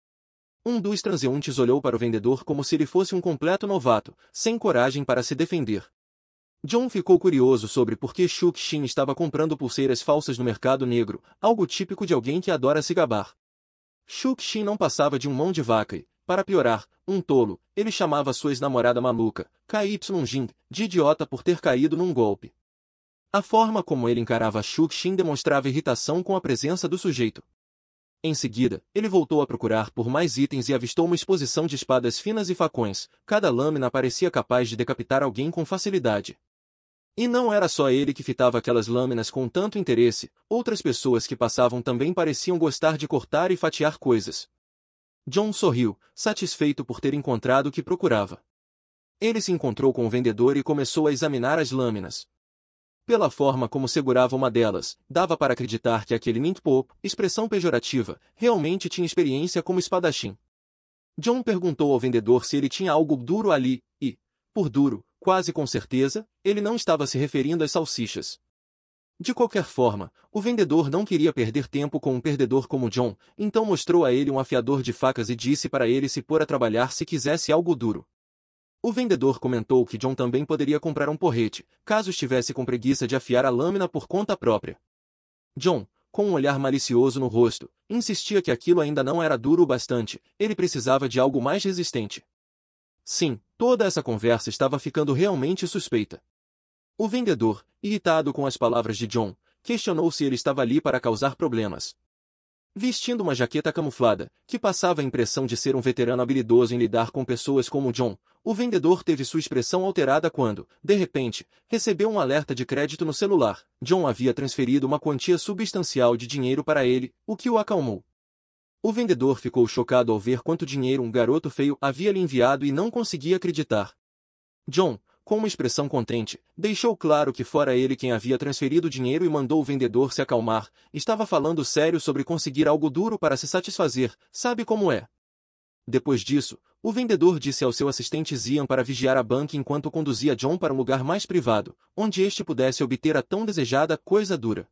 Um dos transeuntes olhou para o vendedor como se ele fosse um completo novato, sem coragem para se defender. John ficou curioso sobre por que Shuxin estava comprando pulseiras falsas no mercado negro, algo típico de alguém que adora se gabar. Shuxin não passava de um mão de vaca e, para piorar, um tolo, ele chamava sua ex-namorada maluca, KY Jing, de idiota por ter caído num golpe. A forma como ele encarava Shuxin demonstrava irritação com a presença do sujeito. Em seguida, ele voltou a procurar por mais itens e avistou uma exposição de espadas finas e facões, cada lâmina parecia capaz de decapitar alguém com facilidade. E não era só ele que fitava aquelas lâminas com tanto interesse, outras pessoas que passavam também pareciam gostar de cortar e fatiar coisas. John sorriu, satisfeito por ter encontrado o que procurava. Ele se encontrou com o vendedor e começou a examinar as lâminas. Pela forma como segurava uma delas, dava para acreditar que aquele Nintpo, expressão pejorativa, realmente tinha experiência como espadachim. John perguntou ao vendedor se ele tinha algo duro ali, e, por duro, quase com certeza, ele não estava se referindo às salsichas. De qualquer forma, o vendedor não queria perder tempo com um perdedor como John, então mostrou a ele um afiador de facas e disse para ele se pôr a trabalhar se quisesse algo duro. O vendedor comentou que John também poderia comprar um porrete, caso estivesse com preguiça de afiar a lâmina por conta própria. John, com um olhar malicioso no rosto, insistia que aquilo ainda não era duro o bastante, ele precisava de algo mais resistente. Sim, Toda essa conversa estava ficando realmente suspeita. O vendedor, irritado com as palavras de John, questionou se ele estava ali para causar problemas. Vestindo uma jaqueta camuflada, que passava a impressão de ser um veterano habilidoso em lidar com pessoas como John, o vendedor teve sua expressão alterada quando, de repente, recebeu um alerta de crédito no celular. John havia transferido uma quantia substancial de dinheiro para ele, o que o acalmou. O vendedor ficou chocado ao ver quanto dinheiro um garoto feio havia lhe enviado e não conseguia acreditar. John, com uma expressão contente, deixou claro que fora ele quem havia transferido o dinheiro e mandou o vendedor se acalmar. Estava falando sério sobre conseguir algo duro para se satisfazer, sabe como é. Depois disso, o vendedor disse ao seu assistente Zian para vigiar a banca enquanto conduzia John para um lugar mais privado, onde este pudesse obter a tão desejada coisa dura.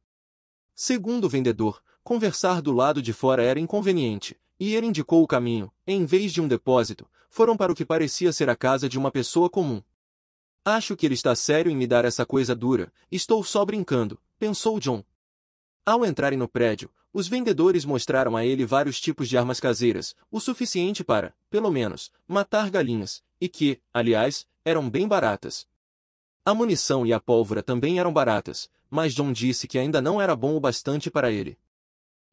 Segundo o vendedor, conversar do lado de fora era inconveniente, e ele indicou o caminho. Em vez de um depósito, foram para o que parecia ser a casa de uma pessoa comum. Acho que ele está sério em me dar essa coisa dura, estou só brincando, pensou John. Ao entrarem no prédio, os vendedores mostraram a ele vários tipos de armas caseiras, o suficiente para, pelo menos, matar galinhas, e que, aliás, eram bem baratas. A munição e a pólvora também eram baratas, mas John disse que ainda não era bom o bastante para ele.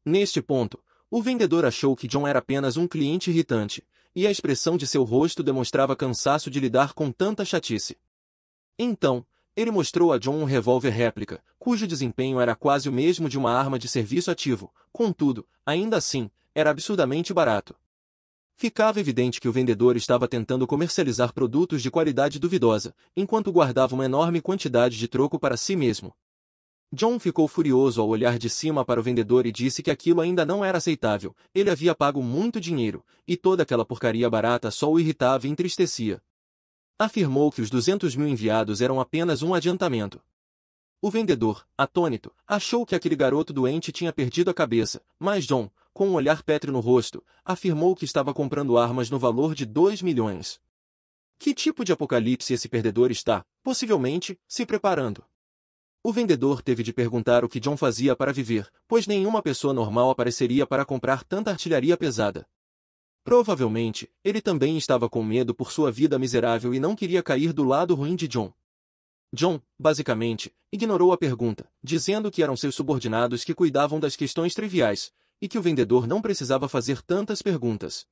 Neste ponto, o vendedor achou que John era apenas um cliente irritante, e a expressão de seu rosto demonstrava cansaço de lidar com tanta chatice. Então, ele mostrou a John um revólver réplica, cujo desempenho era quase o mesmo de uma arma de serviço ativo, contudo, ainda assim, era absurdamente barato. Ficava evidente que o vendedor estava tentando comercializar produtos de qualidade duvidosa, enquanto guardava uma enorme quantidade de troco para si mesmo. John ficou furioso ao olhar de cima para o vendedor e disse que aquilo ainda não era aceitável, ele havia pago muito dinheiro, e toda aquela porcaria barata só o irritava e entristecia. Afirmou que os 200 mil enviados eram apenas um adiantamento. O vendedor, atônito, achou que aquele garoto doente tinha perdido a cabeça, mas John, com um olhar pétreo no rosto, afirmou que estava comprando armas no valor de 2 milhões. Que tipo de apocalipse esse perdedor está, possivelmente, se preparando? O vendedor teve de perguntar o que John fazia para viver, pois nenhuma pessoa normal apareceria para comprar tanta artilharia pesada. Provavelmente, ele também estava com medo por sua vida miserável e não queria cair do lado ruim de John. John, basicamente, ignorou a pergunta, dizendo que eram seus subordinados que cuidavam das questões triviais, e que o vendedor não precisava fazer tantas perguntas.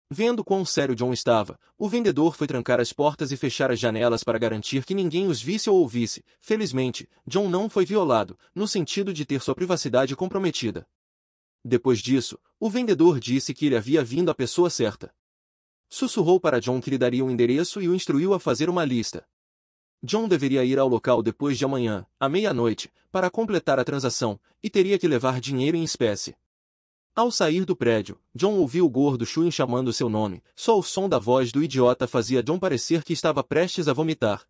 Vendo quão sério John estava, o vendedor foi trancar as portas e fechar as janelas para garantir que ninguém os visse ou ouvisse. Felizmente, John não foi violado, no sentido de ter sua privacidade comprometida. Depois disso, o vendedor disse que ele havia vindo à pessoa certa. Sussurrou para John que lhe daria um endereço e o instruiu a fazer uma lista. John deveria ir ao local depois de amanhã, à meia-noite, para completar a transação, e teria que levar dinheiro em espécie. Ao sair do prédio, John ouviu o gordo Shuin chamando seu nome. Só o som da voz do idiota fazia John parecer que estava prestes a vomitar.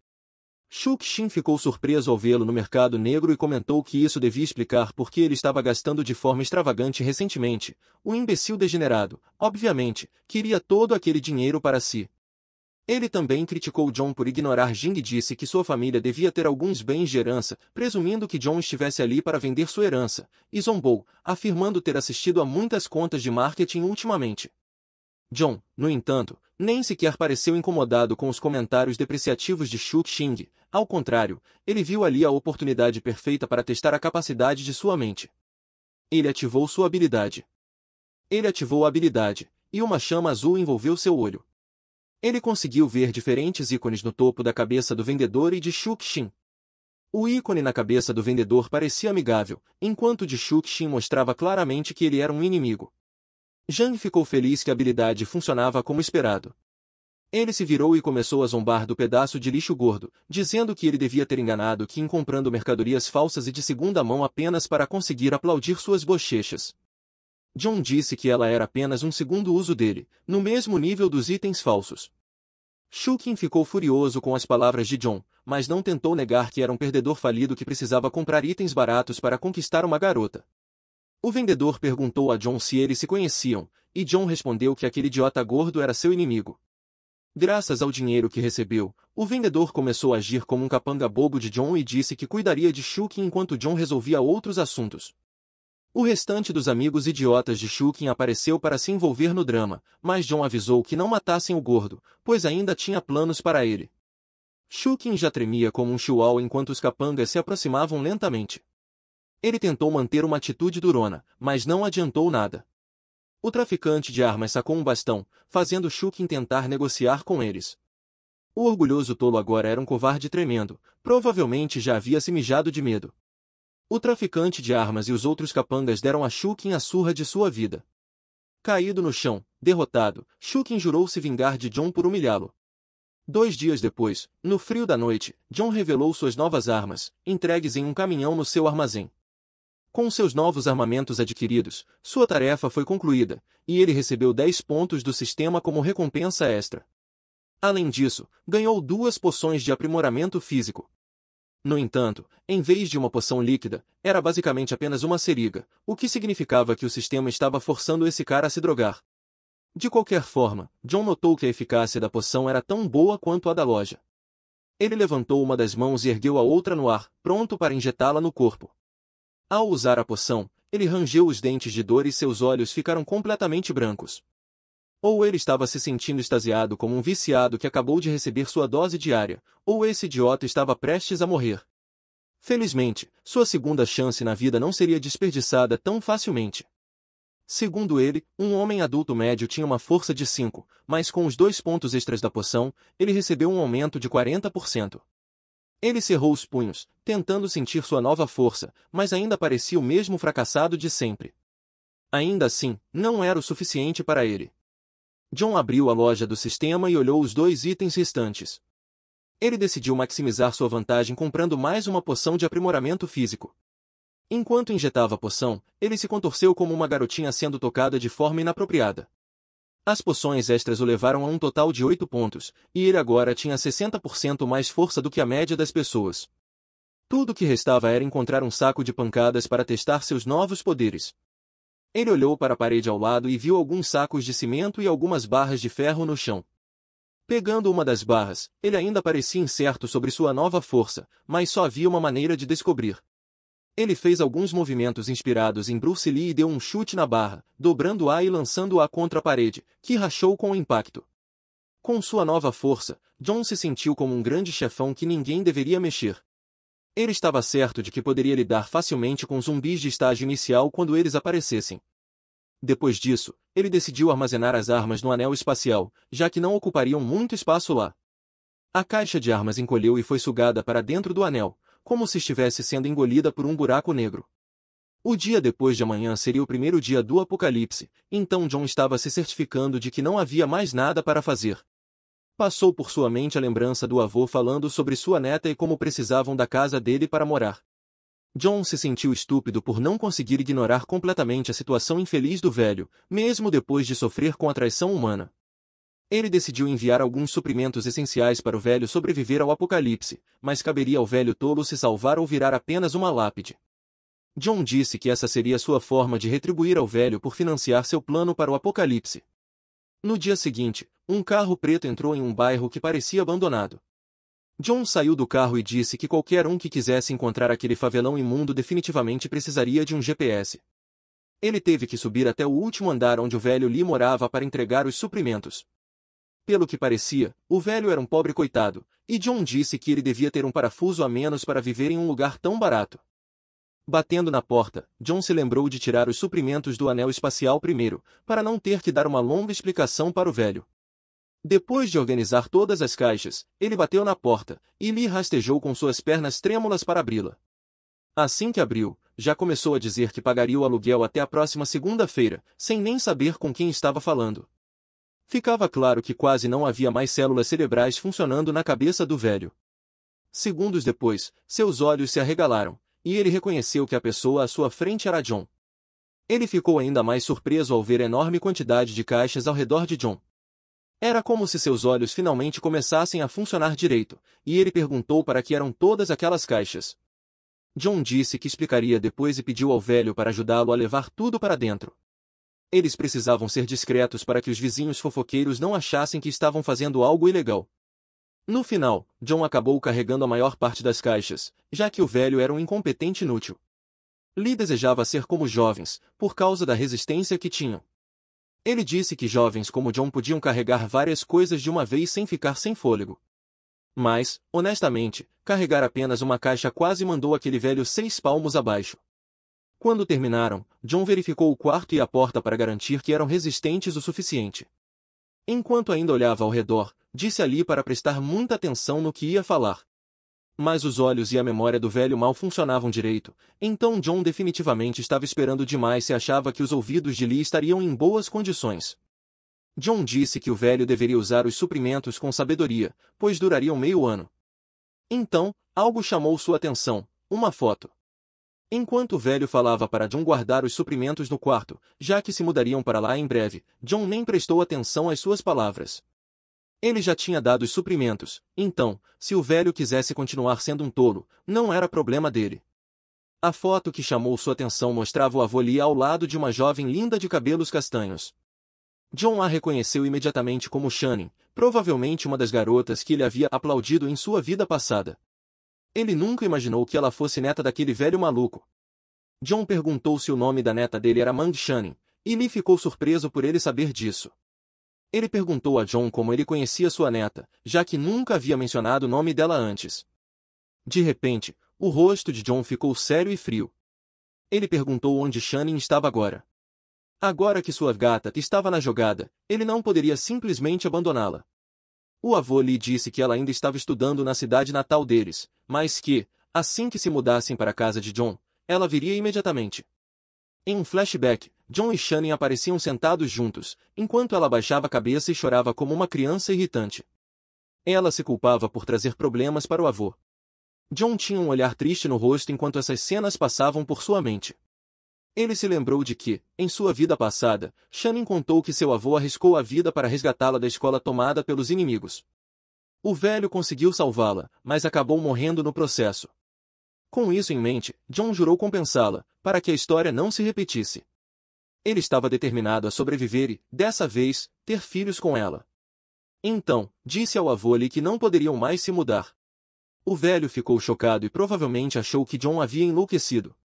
Shu Xin ficou surpreso ao vê-lo no mercado negro e comentou que isso devia explicar por que ele estava gastando de forma extravagante recentemente. O imbecil degenerado, obviamente, queria todo aquele dinheiro para si. Ele também criticou John por ignorar Jing e disse que sua família devia ter alguns bens de herança, presumindo que John estivesse ali para vender sua herança, e zombou, afirmando ter assistido a muitas contas de marketing ultimamente. John, no entanto, nem sequer pareceu incomodado com os comentários depreciativos de Shu Xing. Ao contrário, ele viu ali a oportunidade perfeita para testar a capacidade de sua mente. Ele ativou sua habilidade. Ele ativou a habilidade, e uma chama azul envolveu seu olho. Ele conseguiu ver diferentes ícones no topo da cabeça do vendedor e de Shu Xin. O ícone na cabeça do vendedor parecia amigável, enquanto o de Shu Xin mostrava claramente que ele era um inimigo. Zhang ficou feliz que a habilidade funcionava como esperado. Ele se virou e começou a zombar do pedaço de lixo gordo, dizendo que ele devia ter enganado Qin comprando mercadorias falsas e de segunda mão apenas para conseguir aplaudir suas bochechas. John disse que ela era apenas um segundo uso dele, no mesmo nível dos itens falsos. Shu Qin ficou furioso com as palavras de John, mas não tentou negar que era um perdedor falido que precisava comprar itens baratos para conquistar uma garota. O vendedor perguntou a John se eles se conheciam, e John respondeu que aquele idiota gordo era seu inimigo. Graças ao dinheiro que recebeu, o vendedor começou a agir como um capanga bobo de John e disse que cuidaria de Shu Qin enquanto John resolvia outros assuntos. O restante dos amigos idiotas de Shookin apareceu para se envolver no drama, mas John avisou que não matassem o gordo, pois ainda tinha planos para ele. Shookin já tremia como um chihuahua enquanto os capangas se aproximavam lentamente. Ele tentou manter uma atitude durona, mas não adiantou nada. O traficante de armas sacou um bastão, fazendo Shookin tentar negociar com eles. O orgulhoso tolo agora era um covarde tremendo, provavelmente já havia se mijado de medo. O traficante de armas e os outros capangas deram a Shookin a surra de sua vida. Caído no chão, derrotado, Shookin jurou se vingar de John por humilhá-lo. 2 dias depois, no frio da noite, John revelou suas novas armas, entregues em um caminhão no seu armazém. Com seus novos armamentos adquiridos, sua tarefa foi concluída, e ele recebeu 10 pontos do sistema como recompensa extra. Além disso, ganhou 2 poções de aprimoramento físico. No entanto, em vez de uma poção líquida, era basicamente apenas uma seringa, o que significava que o sistema estava forçando esse cara a se drogar. De qualquer forma, John notou que a eficácia da poção era tão boa quanto a da loja. Ele levantou uma das mãos e ergueu a outra no ar, pronto para injetá-la no corpo. Ao usar a poção, ele rangeu os dentes de dor e seus olhos ficaram completamente brancos. Ou ele estava se sentindo extasiado como um viciado que acabou de receber sua dose diária, ou esse idiota estava prestes a morrer. Felizmente, sua segunda chance na vida não seria desperdiçada tão facilmente. Segundo ele, um homem adulto médio tinha uma força de 5, mas com os 2 pontos extras da poção, ele recebeu um aumento de 40%. Ele cerrou os punhos, tentando sentir sua nova força, mas ainda parecia o mesmo fracassado de sempre. Ainda assim, não era o suficiente para ele. John abriu a loja do sistema e olhou os 2 itens restantes. Ele decidiu maximizar sua vantagem comprando mais uma poção de aprimoramento físico. Enquanto injetava a poção, ele se contorceu como uma garotinha sendo tocada de forma inapropriada. As poções extras o levaram a um total de 8 pontos, e ele agora tinha 60% mais força do que a média das pessoas. Tudo o que restava era encontrar um saco de pancadas para testar seus novos poderes. Ele olhou para a parede ao lado e viu alguns sacos de cimento e algumas barras de ferro no chão. Pegando uma das barras, ele ainda parecia incerto sobre sua nova força, mas só havia uma maneira de descobrir. Ele fez alguns movimentos inspirados em Bruce Lee e deu um chute na barra, dobrando-a e lançando-a contra a parede, que rachou com o impacto. Com sua nova força, John se sentiu como um grande chefão que ninguém deveria mexer. Ele estava certo de que poderia lidar facilmente com zumbis de estágio inicial quando eles aparecessem. Depois disso, ele decidiu armazenar as armas no anel espacial, já que não ocupariam muito espaço lá. A caixa de armas encolheu e foi sugada para dentro do anel, como se estivesse sendo engolida por um buraco negro. O dia depois de amanhã seria o primeiro dia do apocalipse, então John estava se certificando de que não havia mais nada para fazer. Passou por sua mente a lembrança do avô falando sobre sua neta e como precisavam da casa dele para morar. John se sentiu estúpido por não conseguir ignorar completamente a situação infeliz do velho, mesmo depois de sofrer com a traição humana. Ele decidiu enviar alguns suprimentos essenciais para o velho sobreviver ao apocalipse, mas caberia ao velho tolo se salvar ou virar apenas uma lápide. John disse que essa seria sua forma de retribuir ao velho por financiar seu plano para o apocalipse. No dia seguinte, um carro preto entrou em um bairro que parecia abandonado. John saiu do carro e disse que qualquer um que quisesse encontrar aquele favelão imundo definitivamente precisaria de um GPS. Ele teve que subir até o último andar onde o velho Lee morava para entregar os suprimentos. Pelo que parecia, o velho era um pobre coitado, e John disse que ele devia ter um parafuso a menos para viver em um lugar tão barato. Batendo na porta, John se lembrou de tirar os suprimentos do anel espacial primeiro, para não ter que dar uma longa explicação para o velho. Depois de organizar todas as caixas, ele bateu na porta, e Lee rastejou com suas pernas trêmulas para abri-la. Assim que abriu, já começou a dizer que pagaria o aluguel até a próxima segunda-feira, sem nem saber com quem estava falando. Ficava claro que quase não havia mais células cerebrais funcionando na cabeça do velho. Segundos depois, seus olhos se arregalaram, e ele reconheceu que a pessoa à sua frente era John. Ele ficou ainda mais surpreso ao ver a enorme quantidade de caixas ao redor de John. Era como se seus olhos finalmente começassem a funcionar direito, e ele perguntou para que eram todas aquelas caixas. John disse que explicaria depois e pediu ao velho para ajudá-lo a levar tudo para dentro. Eles precisavam ser discretos para que os vizinhos fofoqueiros não achassem que estavam fazendo algo ilegal. No final, John acabou carregando a maior parte das caixas, já que o velho era um incompetente inútil. Lee desejava ser como os jovens, por causa da resistência que tinham. Ele disse que jovens como John podiam carregar várias coisas de uma vez sem ficar sem fôlego. Mas, honestamente, carregar apenas uma caixa quase mandou aquele velho 6 palmos abaixo. Quando terminaram, John verificou o quarto e a porta para garantir que eram resistentes o suficiente. Enquanto ainda olhava ao redor, disse a Lee para prestar muita atenção no que ia falar. Mas os olhos e a memória do velho mal funcionavam direito, então John definitivamente estava esperando demais e achava que os ouvidos de Lee estariam em boas condições. John disse que o velho deveria usar os suprimentos com sabedoria, pois durariam meio ano. Então, algo chamou sua atenção, uma foto. Enquanto o velho falava para John guardar os suprimentos no quarto, já que se mudariam para lá em breve, John nem prestou atenção às suas palavras. Ele já tinha dado os suprimentos, então, se o velho quisesse continuar sendo um tolo, não era problema dele. A foto que chamou sua atenção mostrava o avô Lee ao lado de uma jovem linda de cabelos castanhos. John a reconheceu imediatamente como Shannon, provavelmente uma das garotas que ele havia aplaudido em sua vida passada. Ele nunca imaginou que ela fosse neta daquele velho maluco. John perguntou se o nome da neta dele era Mang Shannon, e Lee ficou surpreso por ele saber disso. Ele perguntou a John como ele conhecia sua neta, já que nunca havia mencionado o nome dela antes. De repente, o rosto de John ficou sério e frio. Ele perguntou onde Shannon estava agora. Agora que sua gata estava na jogada, ele não poderia simplesmente abandoná-la. O avô lhe disse que ela ainda estava estudando na cidade natal deles, mas que, assim que se mudassem para a casa de John, ela viria imediatamente. Em um flashback, John e Shannon apareciam sentados juntos, enquanto ela baixava a cabeça e chorava como uma criança irritante. Ela se culpava por trazer problemas para o avô. John tinha um olhar triste no rosto enquanto essas cenas passavam por sua mente. Ele se lembrou de que, em sua vida passada, Shannon contou que seu avô arriscou a vida para resgatá-la da escola tomada pelos inimigos. O velho conseguiu salvá-la, mas acabou morrendo no processo. Com isso em mente, John jurou compensá-la, para que a história não se repetisse. Ele estava determinado a sobreviver e, dessa vez, ter filhos com ela. Então, disse ao avô Lee que não poderiam mais se mudar. O velho ficou chocado e provavelmente achou que John havia enlouquecido.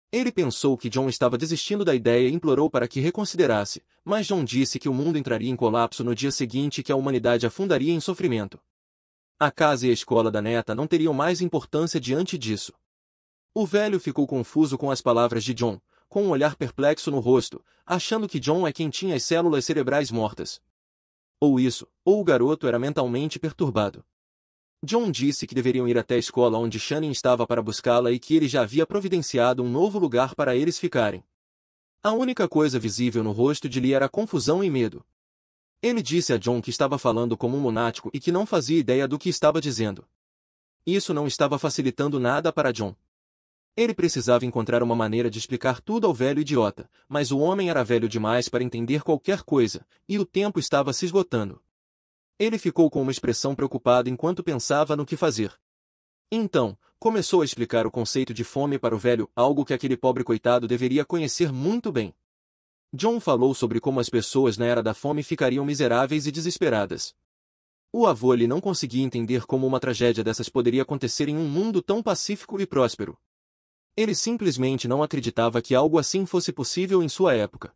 Ele pensou que John estava desistindo da ideia e implorou para que reconsiderasse, mas John disse que o mundo entraria em colapso no dia seguinte e que a humanidade afundaria em sofrimento. A casa e a escola da neta não teriam mais importância diante disso. O velho ficou confuso com as palavras de John, com um olhar perplexo no rosto, achando que John é quem tinha as células cerebrais mortas. Ou isso, ou o garoto era mentalmente perturbado. John disse que deveriam ir até a escola onde Shannon estava para buscá-la e que ele já havia providenciado um novo lugar para eles ficarem. A única coisa visível no rosto de Lee era confusão e medo. Ele disse a John que estava falando como um lunático e que não fazia ideia do que estava dizendo. Isso não estava facilitando nada para John. Ele precisava encontrar uma maneira de explicar tudo ao velho idiota, mas o homem era velho demais para entender qualquer coisa, e o tempo estava se esgotando. Ele ficou com uma expressão preocupada enquanto pensava no que fazer. Então, começou a explicar o conceito de fome para o velho, algo que aquele pobre coitado deveria conhecer muito bem. John falou sobre como as pessoas na era da fome ficariam miseráveis e desesperadas. O avô lhe não conseguia entender como uma tragédia dessas poderia acontecer em um mundo tão pacífico e próspero. Ele simplesmente não acreditava que algo assim fosse possível em sua época.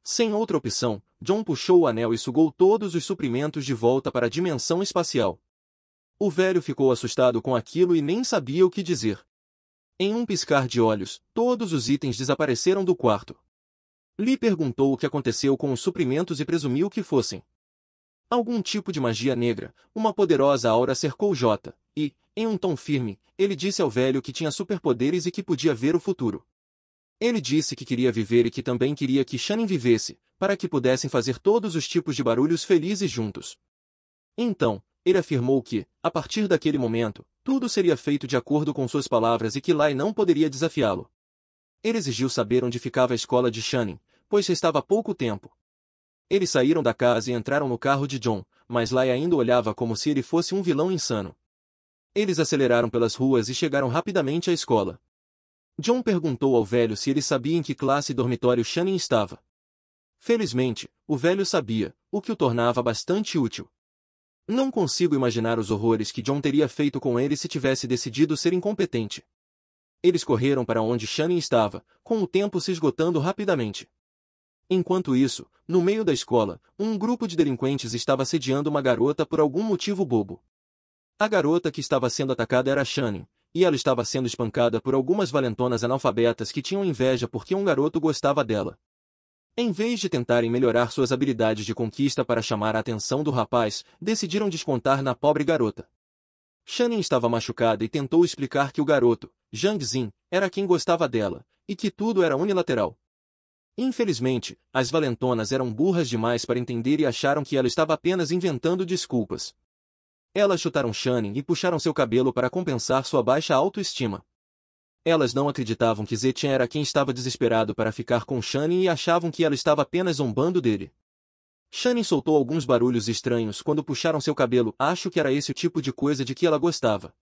Sem outra opção, John puxou o anel e sugou todos os suprimentos de volta para a dimensão espacial. O velho ficou assustado com aquilo e nem sabia o que dizer. Em um piscar de olhos, todos os itens desapareceram do quarto. Lee perguntou o que aconteceu com os suprimentos e presumiu que fossem algum tipo de magia negra. Uma poderosa aura cercou J, e, em um tom firme, ele disse ao velho que tinha superpoderes e que podia ver o futuro. Ele disse que queria viver e que também queria que Shannon vivesse, para que pudessem fazer todos os tipos de barulhos felizes juntos. Então, ele afirmou que, a partir daquele momento, tudo seria feito de acordo com suas palavras e que Lai não poderia desafiá-lo. Ele exigiu saber onde ficava a escola de Shannon, pois restava pouco tempo. Eles saíram da casa e entraram no carro de John, mas Lai ainda olhava como se ele fosse um vilão insano. Eles aceleraram pelas ruas e chegaram rapidamente à escola. John perguntou ao velho se ele sabia em que classe e dormitório Shannon estava. Felizmente, o velho sabia, o que o tornava bastante útil. Não consigo imaginar os horrores que John teria feito com ele se tivesse decidido ser incompetente. Eles correram para onde Shannon estava, com o tempo se esgotando rapidamente. Enquanto isso, no meio da escola, um grupo de delinquentes estava assediando uma garota por algum motivo bobo. A garota que estava sendo atacada era Shannon, e ela estava sendo espancada por algumas valentonas analfabetas que tinham inveja porque um garoto gostava dela. Em vez de tentarem melhorar suas habilidades de conquista para chamar a atenção do rapaz, decidiram descontar na pobre garota. Shannon estava machucada e tentou explicar que o garoto, Zhang Xin, era quem gostava dela, e que tudo era unilateral. Infelizmente, as valentonas eram burras demais para entender e acharam que ela estava apenas inventando desculpas. Elas chutaram Shannon e puxaram seu cabelo para compensar sua baixa autoestima. Elas não acreditavam que Zetian era quem estava desesperado para ficar com Shannon e achavam que ela estava apenas zombando dele. Shannon soltou alguns barulhos estranhos quando puxaram seu cabelo. Acho que era esse o tipo de coisa de que ela gostava.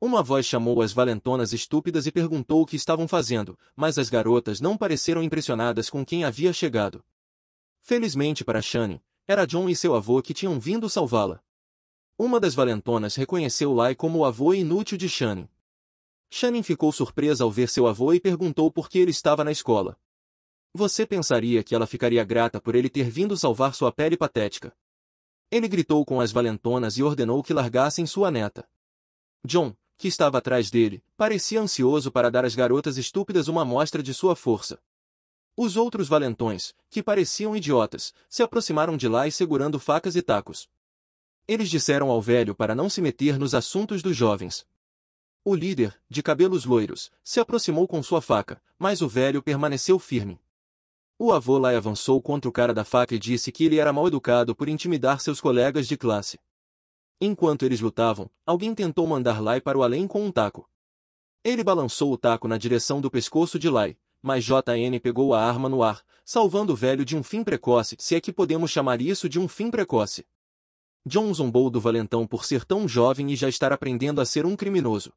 Uma voz chamou as valentonas estúpidas e perguntou o que estavam fazendo, mas as garotas não pareceram impressionadas com quem havia chegado. Felizmente para Shannon, era John e seu avô que tinham vindo salvá-la. Uma das valentonas reconheceu Lai como o avô inútil de Shannon. Shannon ficou surpresa ao ver seu avô e perguntou por que ele estava na escola. Você pensaria que ela ficaria grata por ele ter vindo salvar sua pele patética. Ele gritou com as valentonas e ordenou que largassem sua neta. John, que estava atrás dele, parecia ansioso para dar às garotas estúpidas uma amostra de sua força. Os outros valentões, que pareciam idiotas, se aproximaram de Lai segurando facas e tacos. Eles disseram ao velho para não se meter nos assuntos dos jovens. O líder, de cabelos loiros, se aproximou com sua faca, mas o velho permaneceu firme. O avô Lai avançou contra o cara da faca e disse que ele era mal educado por intimidar seus colegas de classe. Enquanto eles lutavam, alguém tentou mandar Lai para o além com um taco. Ele balançou o taco na direção do pescoço de Lai, mas JN pegou a arma no ar, salvando o velho de um fim precoce, se é que podemos chamar isso de um fim precoce. John zombou do valentão por ser tão jovem e já estar aprendendo a ser um criminoso.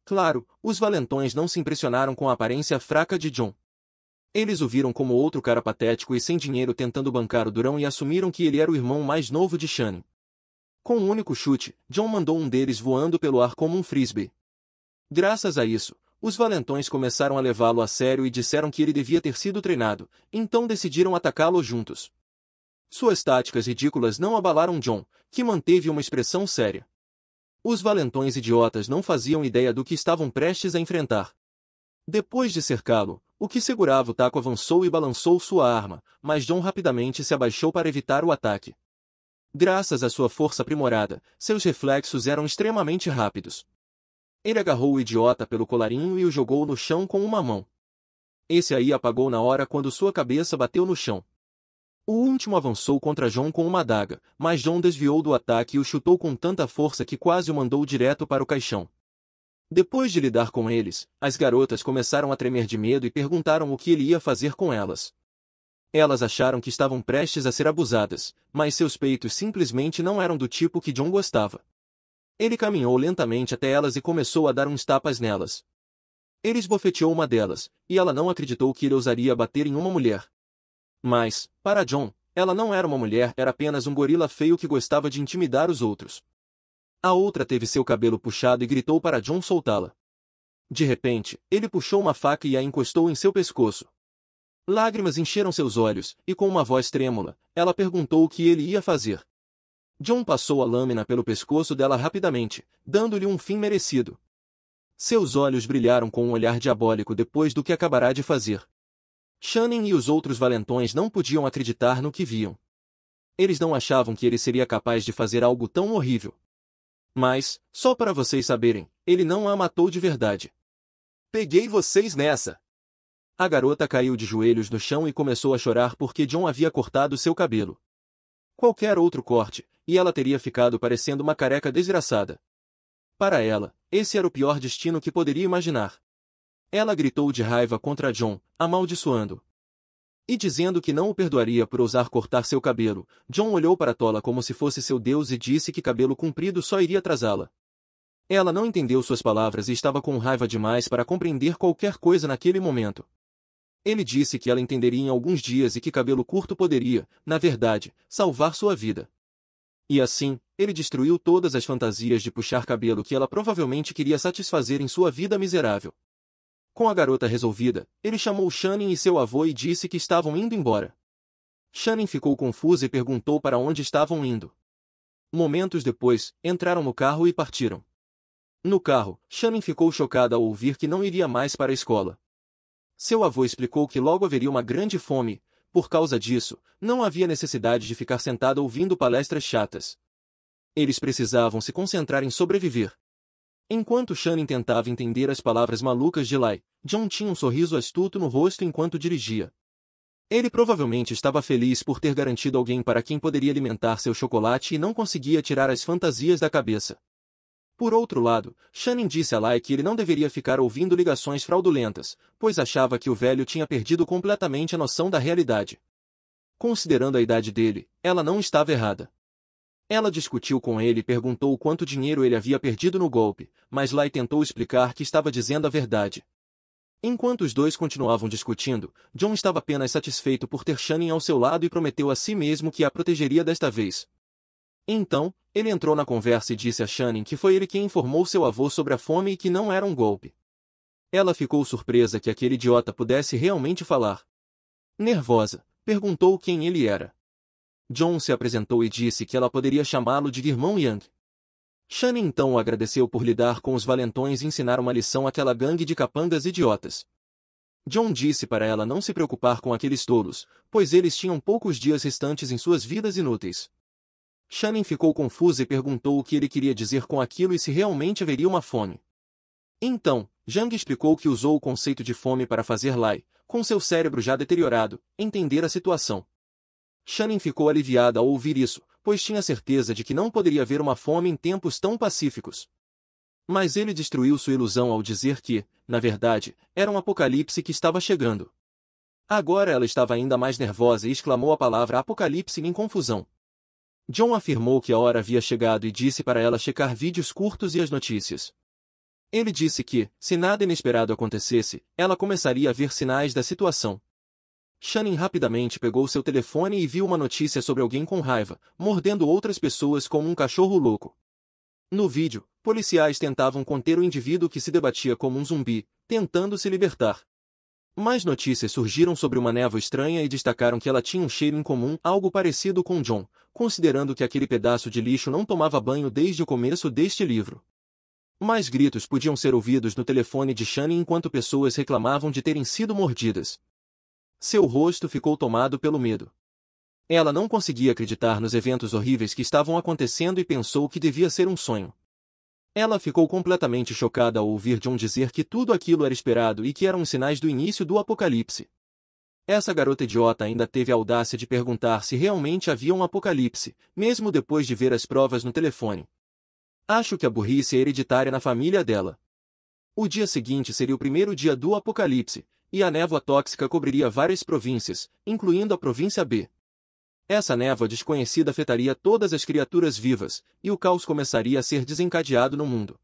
Claro, os valentões não se impressionaram com a aparência fraca de John. Eles o viram como outro cara patético e sem dinheiro tentando bancar o durão e assumiram que ele era o irmão mais novo de Shannon. Com um único chute, John mandou um deles voando pelo ar como um frisbee. Graças a isso, os valentões começaram a levá-lo a sério e disseram que ele devia ter sido treinado, então decidiram atacá-lo juntos. Suas táticas ridículas não abalaram John, que manteve uma expressão séria. Os valentões idiotas não faziam ideia do que estavam prestes a enfrentar. Depois de cercá-lo, o que segurava o taco avançou e balançou sua arma, mas John rapidamente se abaixou para evitar o ataque. Graças à sua força aprimorada, seus reflexos eram extremamente rápidos. Ele agarrou o idiota pelo colarinho e o jogou no chão com uma mão. Esse aí apagou na hora quando sua cabeça bateu no chão. O último avançou contra John com uma adaga, mas John desviou do ataque e o chutou com tanta força que quase o mandou direto para o caixão. Depois de lidar com eles, as garotas começaram a tremer de medo e perguntaram o que ele ia fazer com elas. Elas acharam que estavam prestes a ser abusadas, mas seus peitos simplesmente não eram do tipo que John gostava. Ele caminhou lentamente até elas e começou a dar uns tapas nelas. Ele esbofeteou uma delas, e ela não acreditou que ele ousaria bater em uma mulher. Mas, para John, ela não era uma mulher, era apenas um gorila feio que gostava de intimidar os outros. A outra teve seu cabelo puxado e gritou para John soltá-la. De repente, ele puxou uma faca e a encostou em seu pescoço. Lágrimas encheram seus olhos, e com uma voz trêmula, ela perguntou o que ele ia fazer. John passou a lâmina pelo pescoço dela rapidamente, dando-lhe um fim merecido. Seus olhos brilharam com um olhar diabólico depois do que acabará de fazer. Shannon e os outros valentões não podiam acreditar no que viam. Eles não achavam que ele seria capaz de fazer algo tão horrível. Mas, só para vocês saberem, ele não a matou de verdade. Peguei vocês nessa! A garota caiu de joelhos no chão e começou a chorar porque John havia cortado seu cabelo. Qualquer outro corte, e ela teria ficado parecendo uma careca desgraçada. Para ela, esse era o pior destino que poderia imaginar. Ela gritou de raiva contra John, amaldiçoando. E dizendo que não o perdoaria por ousar cortar seu cabelo, John olhou para Tola como se fosse seu Deus e disse que cabelo comprido só iria atrasá-la. Ela não entendeu suas palavras e estava com raiva demais para compreender qualquer coisa naquele momento. Ele disse que ela entenderia em alguns dias e que cabelo curto poderia, na verdade, salvar sua vida. E assim, ele destruiu todas as fantasias de puxar cabelo que ela provavelmente queria satisfazer em sua vida miserável. Com a garota resolvida, ele chamou Shannon e seu avô e disse que estavam indo embora. Shannon ficou confusa e perguntou para onde estavam indo. Momentos depois, entraram no carro e partiram. No carro, Shannon ficou chocada ao ouvir que não iria mais para a escola. Seu avô explicou que logo haveria uma grande fome, por causa disso, não havia necessidade de ficar sentada ouvindo palestras chatas. Eles precisavam se concentrar em sobreviver. Enquanto Shannon tentava entender as palavras malucas de Lai, John tinha um sorriso astuto no rosto enquanto dirigia. Ele provavelmente estava feliz por ter garantido alguém para quem poderia alimentar seu chocolate e não conseguia tirar as fantasias da cabeça. Por outro lado, Shannon disse a Lai que ele não deveria ficar ouvindo ligações fraudulentas, pois achava que o velho tinha perdido completamente a noção da realidade. Considerando a idade dele, ela não estava errada. Ela discutiu com ele e perguntou quanto dinheiro ele havia perdido no golpe, mas Lai tentou explicar que estava dizendo a verdade. Enquanto os dois continuavam discutindo, John estava apenas satisfeito por ter Shannon ao seu lado e prometeu a si mesmo que a protegeria desta vez. Então, ele entrou na conversa e disse a Shannon que foi ele quem informou seu avô sobre a fome e que não era um golpe. Ela ficou surpresa que aquele idiota pudesse realmente falar. Nervosa, perguntou quem ele era. John se apresentou e disse que ela poderia chamá-lo de irmão Yang. Shannon então o agradeceu por lidar com os valentões e ensinar uma lição àquela gangue de capangas idiotas. John disse para ela não se preocupar com aqueles tolos, pois eles tinham poucos dias restantes em suas vidas inúteis. Shannon ficou confusa e perguntou o que ele queria dizer com aquilo e se realmente haveria uma fome. Então, Yang explicou que usou o conceito de fome para fazer Lai, com seu cérebro já deteriorado, entender a situação. Shannon ficou aliviada ao ouvir isso, pois tinha certeza de que não poderia haver uma fome em tempos tão pacíficos. Mas ele destruiu sua ilusão ao dizer que, na verdade, era um apocalipse que estava chegando. Agora ela estava ainda mais nervosa e exclamou a palavra apocalipse em confusão. John afirmou que a hora havia chegado e disse para ela checar vídeos curtos e as notícias. Ele disse que, se nada inesperado acontecesse, ela começaria a ver sinais da situação. Shannon rapidamente pegou seu telefone e viu uma notícia sobre alguém com raiva, mordendo outras pessoas como um cachorro louco. No vídeo, policiais tentavam conter o indivíduo que se debatia como um zumbi, tentando se libertar. Mais notícias surgiram sobre uma névoa estranha e destacaram que ela tinha um cheiro incomum, algo parecido com John, considerando que aquele pedaço de lixo não tomava banho desde o começo deste livro. Mais gritos podiam ser ouvidos no telefone de Shannon enquanto pessoas reclamavam de terem sido mordidas. Seu rosto ficou tomado pelo medo. Ela não conseguia acreditar nos eventos horríveis que estavam acontecendo e pensou que devia ser um sonho. Ela ficou completamente chocada ao ouvir John dizer que tudo aquilo era esperado e que eram os sinais do início do apocalipse. Essa garota idiota ainda teve a audácia de perguntar se realmente havia um apocalipse, mesmo depois de ver as provas no telefone. Acho que a burrice é hereditária na família dela. O dia seguinte seria o primeiro dia do apocalipse, e a névoa tóxica cobriria várias províncias, incluindo a província B. Essa névoa desconhecida afetaria todas as criaturas vivas, e o caos começaria a ser desencadeado no mundo.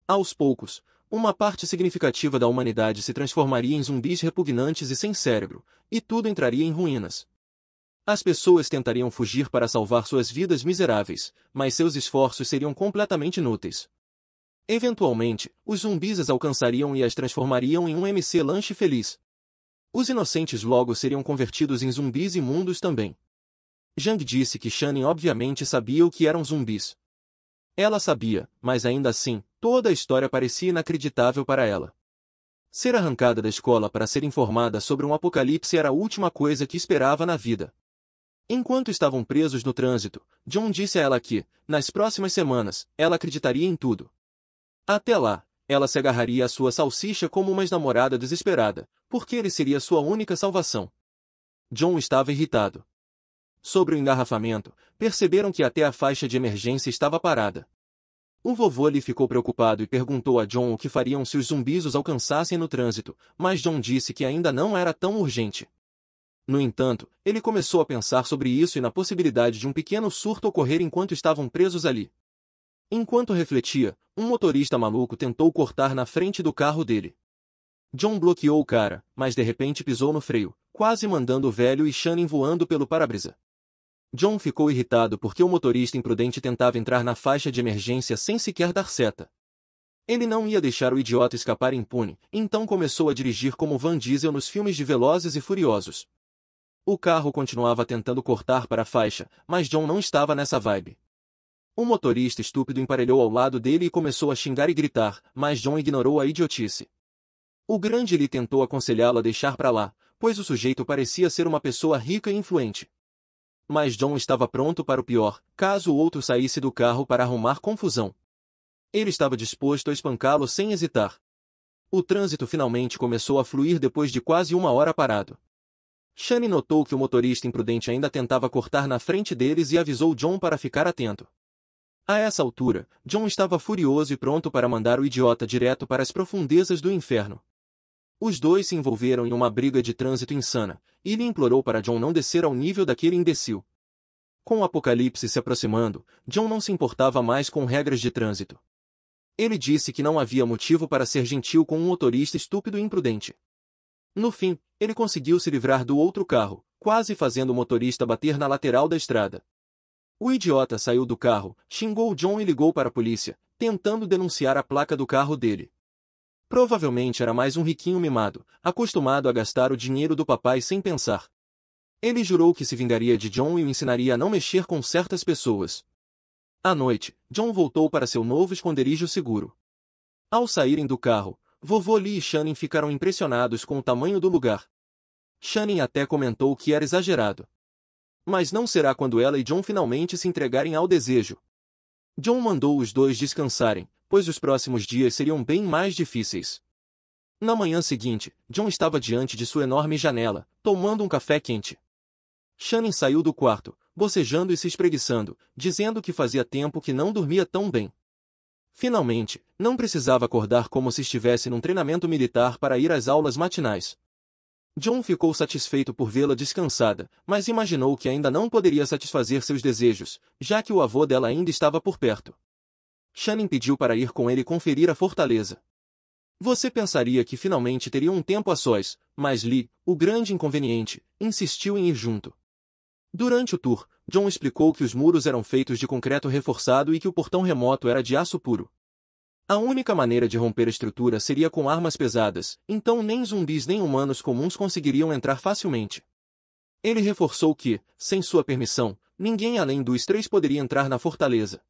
Aos poucos, uma parte significativa da humanidade se transformaria em zumbis repugnantes e sem cérebro, e tudo entraria em ruínas. As pessoas tentariam fugir para salvar suas vidas miseráveis, mas seus esforços seriam completamente inúteis. Eventualmente, os zumbis as alcançariam e as transformariam em um MC lanche feliz. Os inocentes logo seriam convertidos em zumbis imundos também. Yang disse que Shannon obviamente sabia o que eram zumbis. Ela sabia, mas ainda assim, toda a história parecia inacreditável para ela. Ser arrancada da escola para ser informada sobre um apocalipse era a última coisa que esperava na vida. Enquanto estavam presos no trânsito, John disse a ela que, nas próximas semanas, ela acreditaria em tudo. Até lá, ela se agarraria à sua salsicha como uma ex-namorada desesperada, porque ele seria sua única salvação. John estava irritado. Sobre o engarrafamento, perceberam que até a faixa de emergência estava parada. O vovô lhe ficou preocupado e perguntou a John o que fariam se os zumbis os alcançassem no trânsito, mas John disse que ainda não era tão urgente. No entanto, ele começou a pensar sobre isso e na possibilidade de um pequeno surto ocorrer enquanto estavam presos ali. Enquanto refletia, um motorista maluco tentou cortar na frente do carro dele. John bloqueou o cara, mas de repente pisou no freio, quase mandando o velho e Shannon voando pelo para-brisa. John ficou irritado porque o motorista imprudente tentava entrar na faixa de emergência sem sequer dar seta. Ele não ia deixar o idiota escapar impune, então começou a dirigir como Vin Diesel nos filmes de Velozes e Furiosos. O carro continuava tentando cortar para a faixa, mas John não estava nessa vibe. O motorista estúpido emparelhou ao lado dele e começou a xingar e gritar, mas John ignorou a idiotice. O grande Lee tentou aconselhá-lo a deixar para lá, pois o sujeito parecia ser uma pessoa rica e influente. Mas John estava pronto para o pior, caso o outro saísse do carro para arrumar confusão. Ele estava disposto a espancá-lo sem hesitar. O trânsito finalmente começou a fluir depois de quase uma hora parado. Shane notou que o motorista imprudente ainda tentava cortar na frente deles e avisou John para ficar atento. A essa altura, John estava furioso e pronto para mandar o idiota direto para as profundezas do inferno. Os dois se envolveram em uma briga de trânsito insana, e ele implorou para John não descer ao nível daquele imbecil. Com o apocalipse se aproximando, John não se importava mais com regras de trânsito. Ele disse que não havia motivo para ser gentil com um motorista estúpido e imprudente. No fim, ele conseguiu se livrar do outro carro, quase fazendo o motorista bater na lateral da estrada. O idiota saiu do carro, xingou John e ligou para a polícia, tentando denunciar a placa do carro dele. Provavelmente era mais um riquinho mimado, acostumado a gastar o dinheiro do papai sem pensar. Ele jurou que se vingaria de John e o ensinaria a não mexer com certas pessoas. À noite, John voltou para seu novo esconderijo seguro. Ao saírem do carro, vovô Lee e Shannon ficaram impressionados com o tamanho do lugar. Shannon até comentou que era exagerado. Mas não será quando ela e John finalmente se entregarem ao desejo. John mandou os dois descansarem, pois os próximos dias seriam bem mais difíceis. Na manhã seguinte, John estava diante de sua enorme janela, tomando um café quente. Shannon saiu do quarto, bocejando e se espreguiçando, dizendo que fazia tempo que não dormia tão bem. Finalmente, não precisava acordar como se estivesse num treinamento militar para ir às aulas matinais. John ficou satisfeito por vê-la descansada, mas imaginou que ainda não poderia satisfazer seus desejos, já que o avô dela ainda estava por perto. Shannon pediu para ir com ele conferir a fortaleza. Você pensaria que finalmente teriam um tempo a sós, mas Lee, o grande inconveniente, insistiu em ir junto. Durante o tour, John explicou que os muros eram feitos de concreto reforçado e que o portão remoto era de aço puro. A única maneira de romper a estrutura seria com armas pesadas, então nem zumbis nem humanos comuns conseguiriam entrar facilmente. Ele reforçou que, sem sua permissão, ninguém além dos três poderia entrar na fortaleza.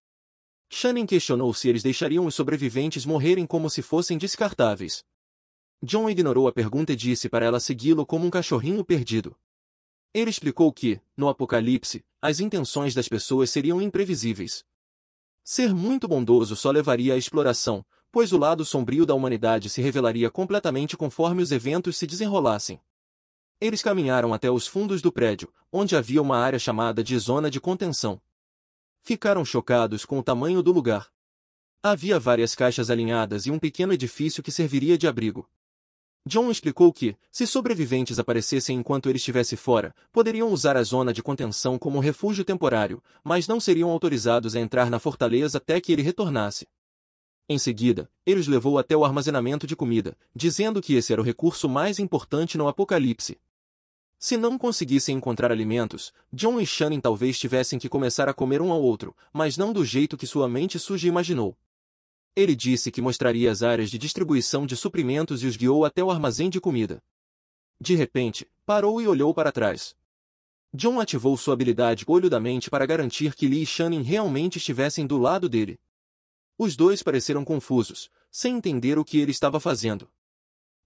Shannon questionou se eles deixariam os sobreviventes morrerem como se fossem descartáveis. John ignorou a pergunta e disse para ela segui-lo como um cachorrinho perdido. Ele explicou que, no apocalipse, as intenções das pessoas seriam imprevisíveis. Ser muito bondoso só levaria à exploração, pois o lado sombrio da humanidade se revelaria completamente conforme os eventos se desenrolassem. Eles caminharam até os fundos do prédio, onde havia uma área chamada de zona de contenção. Ficaram chocados com o tamanho do lugar. Havia várias caixas alinhadas e um pequeno edifício que serviria de abrigo. John explicou que, se sobreviventes aparecessem enquanto ele estivesse fora, poderiam usar a zona de contenção como refúgio temporário, mas não seriam autorizados a entrar na fortaleza até que ele retornasse. Em seguida, ele os levou até o armazenamento de comida, dizendo que esse era o recurso mais importante no apocalipse. Se não conseguissem encontrar alimentos, John e Shannon talvez tivessem que começar a comer um ao outro, mas não do jeito que sua mente suja imaginou. Ele disse que mostraria as áreas de distribuição de suprimentos e os guiou até o armazém de comida. De repente, parou e olhou para trás. John ativou sua habilidade olho da mente para garantir que Lee e Shannon realmente estivessem do lado dele. Os dois pareceram confusos, sem entender o que ele estava fazendo.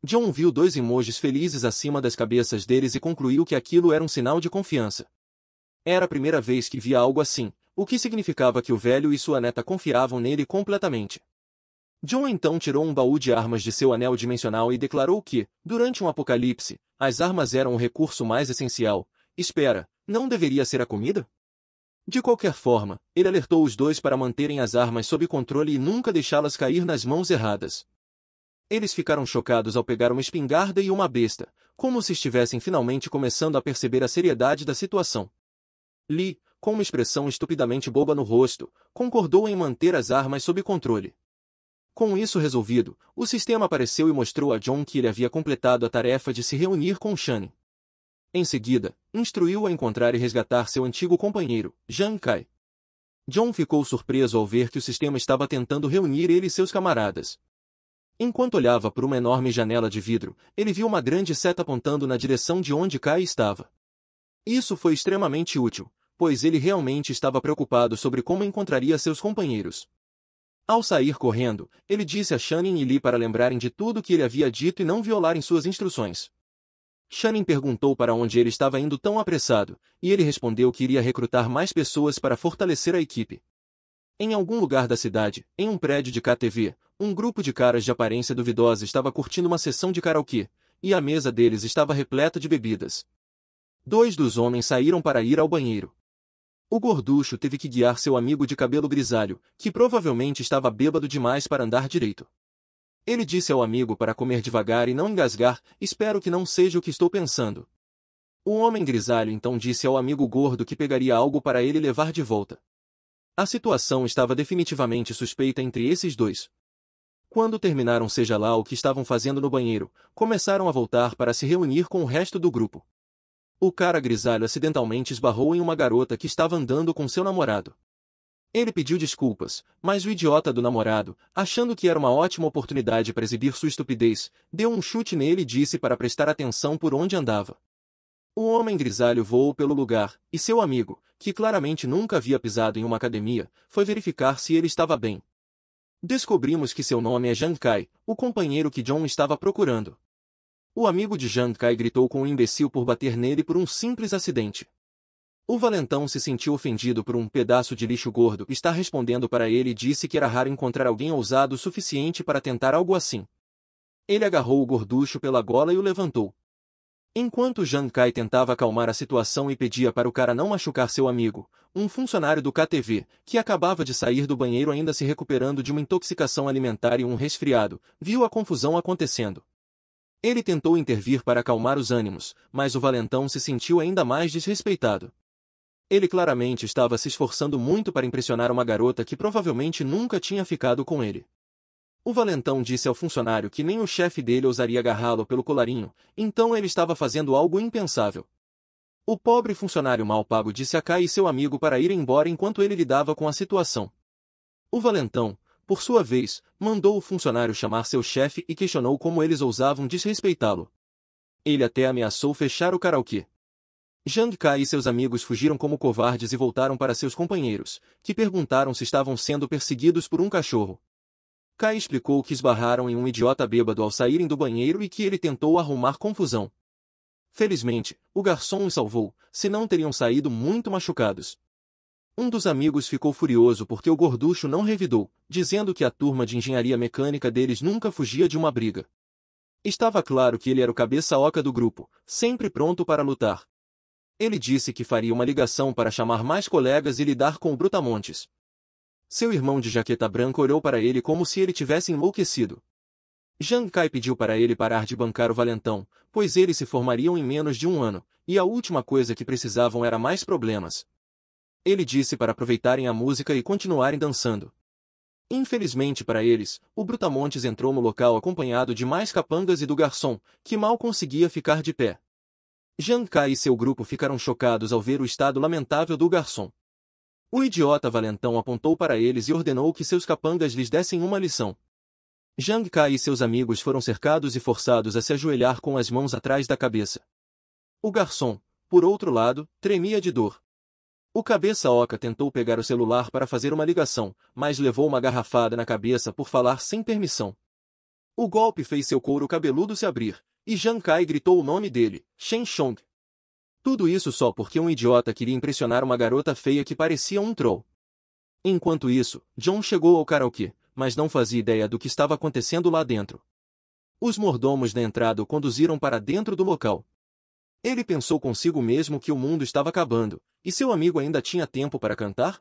John viu dois emojis felizes acima das cabeças deles e concluiu que aquilo era um sinal de confiança. Era a primeira vez que via algo assim, o que significava que o velho e sua neta confiavam nele completamente. John então tirou um baú de armas de seu anel dimensional e declarou que, durante um apocalipse, as armas eram o recurso mais essencial. Espera, não deveria ser a comida? De qualquer forma, ele alertou os dois para manterem as armas sob controle e nunca deixá-las cair nas mãos erradas. Eles ficaram chocados ao pegar uma espingarda e uma besta, como se estivessem finalmente começando a perceber a seriedade da situação. Lee, com uma expressão estupidamente boba no rosto, concordou em manter as armas sob controle. Com isso resolvido, o sistema apareceu e mostrou a John que ele havia completado a tarefa de se reunir com Shannon. Em seguida, instruiu-o a encontrar e resgatar seu antigo companheiro, Jan Kai. John ficou surpreso ao ver que o sistema estava tentando reunir ele e seus camaradas. Enquanto olhava por uma enorme janela de vidro, ele viu uma grande seta apontando na direção de onde Kai estava. Isso foi extremamente útil, pois ele realmente estava preocupado sobre como encontraria seus companheiros. Ao sair correndo, ele disse a Shannon e Lee para lembrarem de tudo que ele havia dito e não violarem suas instruções. Shannon perguntou para onde ele estava indo tão apressado, e ele respondeu que iria recrutar mais pessoas para fortalecer a equipe. Em algum lugar da cidade, em um prédio de KTV, um grupo de caras de aparência duvidosa estava curtindo uma sessão de karaokê, e a mesa deles estava repleta de bebidas. 2 dos homens saíram para ir ao banheiro. O gorducho teve que guiar seu amigo de cabelo grisalho, que provavelmente estava bêbado demais para andar direito. Ele disse ao amigo para comer devagar e não engasgar, espero que não seja o que estou pensando. O homem grisalho então disse ao amigo gordo que pegaria algo para ele levar de volta. A situação estava definitivamente suspeita entre esses dois. Quando terminaram seja lá o que estavam fazendo no banheiro, começaram a voltar para se reunir com o resto do grupo. O cara grisalho acidentalmente esbarrou em uma garota que estava andando com seu namorado. Ele pediu desculpas, mas o idiota do namorado, achando que era uma ótima oportunidade para exibir sua estupidez, deu um chute nele e disse para prestar atenção por onde andava. O homem grisalho voou pelo lugar, e seu amigo, que claramente nunca havia pisado em uma academia, foi verificar se ele estava bem. Descobrimos que seu nome é Jang Kai, o companheiro que John estava procurando. O amigo de Jang Kai gritou com o imbecil por bater nele por um simples acidente. O valentão se sentiu ofendido por um pedaço de lixo gordo estar respondendo para ele e disse que era raro encontrar alguém ousado o suficiente para tentar algo assim. Ele agarrou o gorducho pela gola e o levantou. Enquanto Jang Kai tentava acalmar a situação e pedia para o cara não machucar seu amigo, um funcionário do KTV, que acabava de sair do banheiro ainda se recuperando de uma intoxicação alimentar e um resfriado, viu a confusão acontecendo. Ele tentou intervir para acalmar os ânimos, mas o valentão se sentiu ainda mais desrespeitado. Ele claramente estava se esforçando muito para impressionar uma garota que provavelmente nunca tinha ficado com ele. O valentão disse ao funcionário que nem o chefe dele ousaria agarrá-lo pelo colarinho, então ele estava fazendo algo impensável. O pobre funcionário mal pago disse a Kai e seu amigo para ir embora enquanto ele lidava com a situação. O valentão, por sua vez, mandou o funcionário chamar seu chefe e questionou como eles ousavam desrespeitá-lo. Ele até ameaçou fechar o karaokê. Jang Kai e seus amigos fugiram como covardes e voltaram para seus companheiros, que perguntaram se estavam sendo perseguidos por um cachorro. Kai explicou que esbarraram em um idiota bêbado ao saírem do banheiro e que ele tentou arrumar confusão. Felizmente, o garçom os salvou, senão teriam saído muito machucados. Um dos amigos ficou furioso porque o gorducho não revidou, dizendo que a turma de engenharia mecânica deles nunca fugia de uma briga. Estava claro que ele era o cabeça-oca do grupo, sempre pronto para lutar. Ele disse que faria uma ligação para chamar mais colegas e lidar com o Brutamontes. Seu irmão de jaqueta branca olhou para ele como se ele tivesse enlouquecido. Jang Kai pediu para ele parar de bancar o valentão, pois eles se formariam em menos de um ano, e a última coisa que precisavam era mais problemas. Ele disse para aproveitarem a música e continuarem dançando. Infelizmente para eles, o Brutamontes entrou no local acompanhado de mais capangas e do garçom, que mal conseguia ficar de pé. Jang Kai e seu grupo ficaram chocados ao ver o estado lamentável do garçom. O idiota valentão apontou para eles e ordenou que seus capangas lhes dessem uma lição. Jang Kai e seus amigos foram cercados e forçados a se ajoelhar com as mãos atrás da cabeça. O garçom, por outro lado, tremia de dor. O cabeça-oca tentou pegar o celular para fazer uma ligação, mas levou uma garrafada na cabeça por falar sem permissão. O golpe fez seu couro cabeludo se abrir, e Jang Kai gritou o nome dele, Shen Chong. Tudo isso só porque um idiota queria impressionar uma garota feia que parecia um troll. Enquanto isso, John chegou ao karaokê, mas não fazia ideia do que estava acontecendo lá dentro. Os mordomos da entrada o conduziram para dentro do local. Ele pensou consigo mesmo que o mundo estava acabando, e seu amigo ainda tinha tempo para cantar?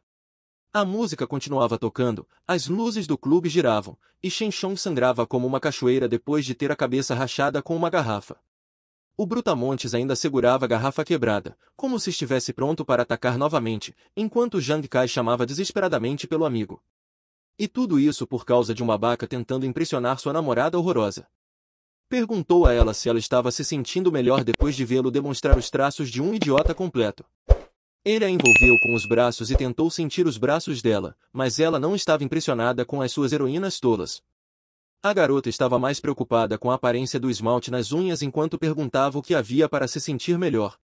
A música continuava tocando, as luzes do clube giravam, e Shen Chong sangrava como uma cachoeira depois de ter a cabeça rachada com uma garrafa. O Brutamontes ainda segurava a garrafa quebrada, como se estivesse pronto para atacar novamente, enquanto Jang Kai chamava desesperadamente pelo amigo. E tudo isso por causa de uma babaca tentando impressionar sua namorada horrorosa. Perguntou a ela se ela estava se sentindo melhor depois de vê-lo demonstrar os traços de um idiota completo. Ele a envolveu com os braços e tentou sentir os braços dela, mas ela não estava impressionada com as suas heroínas tolas. A garota estava mais preocupada com a aparência do esmalte nas unhas enquanto perguntava o que havia para se sentir melhor.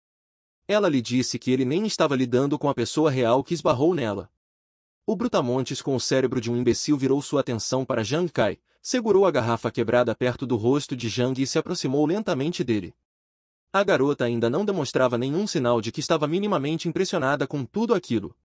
Ela lhe disse que ele nem estava lidando com a pessoa real que esbarrou nela. O brutamontes com o cérebro de um imbecil virou sua atenção para Zhang Kai, segurou a garrafa quebrada perto do rosto de Zhang e se aproximou lentamente dele. A garota ainda não demonstrava nenhum sinal de que estava minimamente impressionada com tudo aquilo.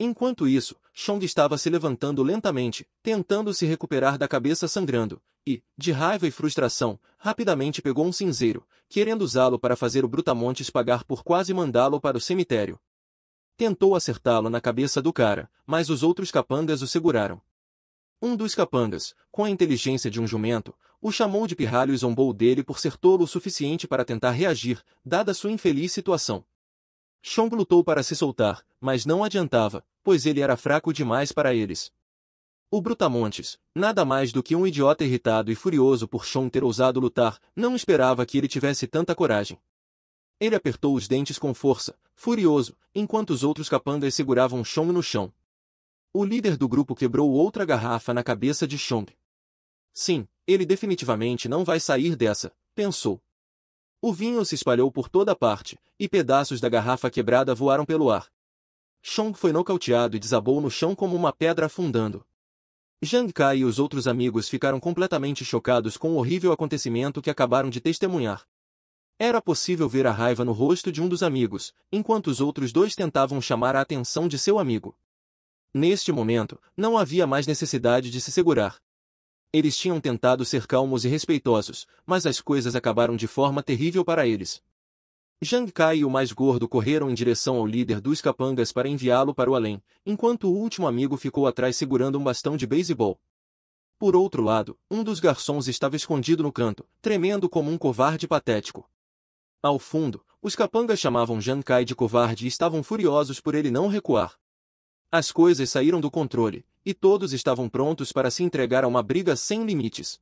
Enquanto isso, Chong estava se levantando lentamente, tentando se recuperar da cabeça sangrando, e, de raiva e frustração, rapidamente pegou um cinzeiro, querendo usá-lo para fazer o brutamontes pagar por quase mandá-lo para o cemitério. Tentou acertá-lo na cabeça do cara, mas os outros capangas o seguraram. Um dos capangas, com a inteligência de um jumento, o chamou de pirralho e zombou dele por ser tolo o suficiente para tentar reagir, dada sua infeliz situação. Chong lutou para se soltar, mas não adiantava, pois ele era fraco demais para eles. O brutamontes, nada mais do que um idiota irritado e furioso por Chong ter ousado lutar, não esperava que ele tivesse tanta coragem. Ele apertou os dentes com força, furioso, enquanto os outros capangas seguravam Chong no chão. O líder do grupo quebrou outra garrafa na cabeça de Chong. Sim, ele definitivamente não vai sair dessa, pensou. O vinho se espalhou por toda parte, e pedaços da garrafa quebrada voaram pelo ar. Chong foi nocauteado e desabou no chão como uma pedra afundando. Zhang Kai e os outros amigos ficaram completamente chocados com o horrível acontecimento que acabaram de testemunhar. Era possível ver a raiva no rosto de um dos amigos, enquanto os outros dois tentavam chamar a atenção de seu amigo. Neste momento, não havia mais necessidade de se segurar. Eles tinham tentado ser calmos e respeitosos, mas as coisas acabaram de forma terrível para eles. Zhang Kai e o mais gordo correram em direção ao líder dos capangas para enviá-lo para o além, enquanto o último amigo ficou atrás segurando um bastão de beisebol. Por outro lado, um dos garçons estava escondido no canto, tremendo como um covarde patético. Ao fundo, os capangas chamavam Zhang Kai de covarde e estavam furiosos por ele não recuar. As coisas saíram do controle, e todos estavam prontos para se entregar a uma briga sem limites.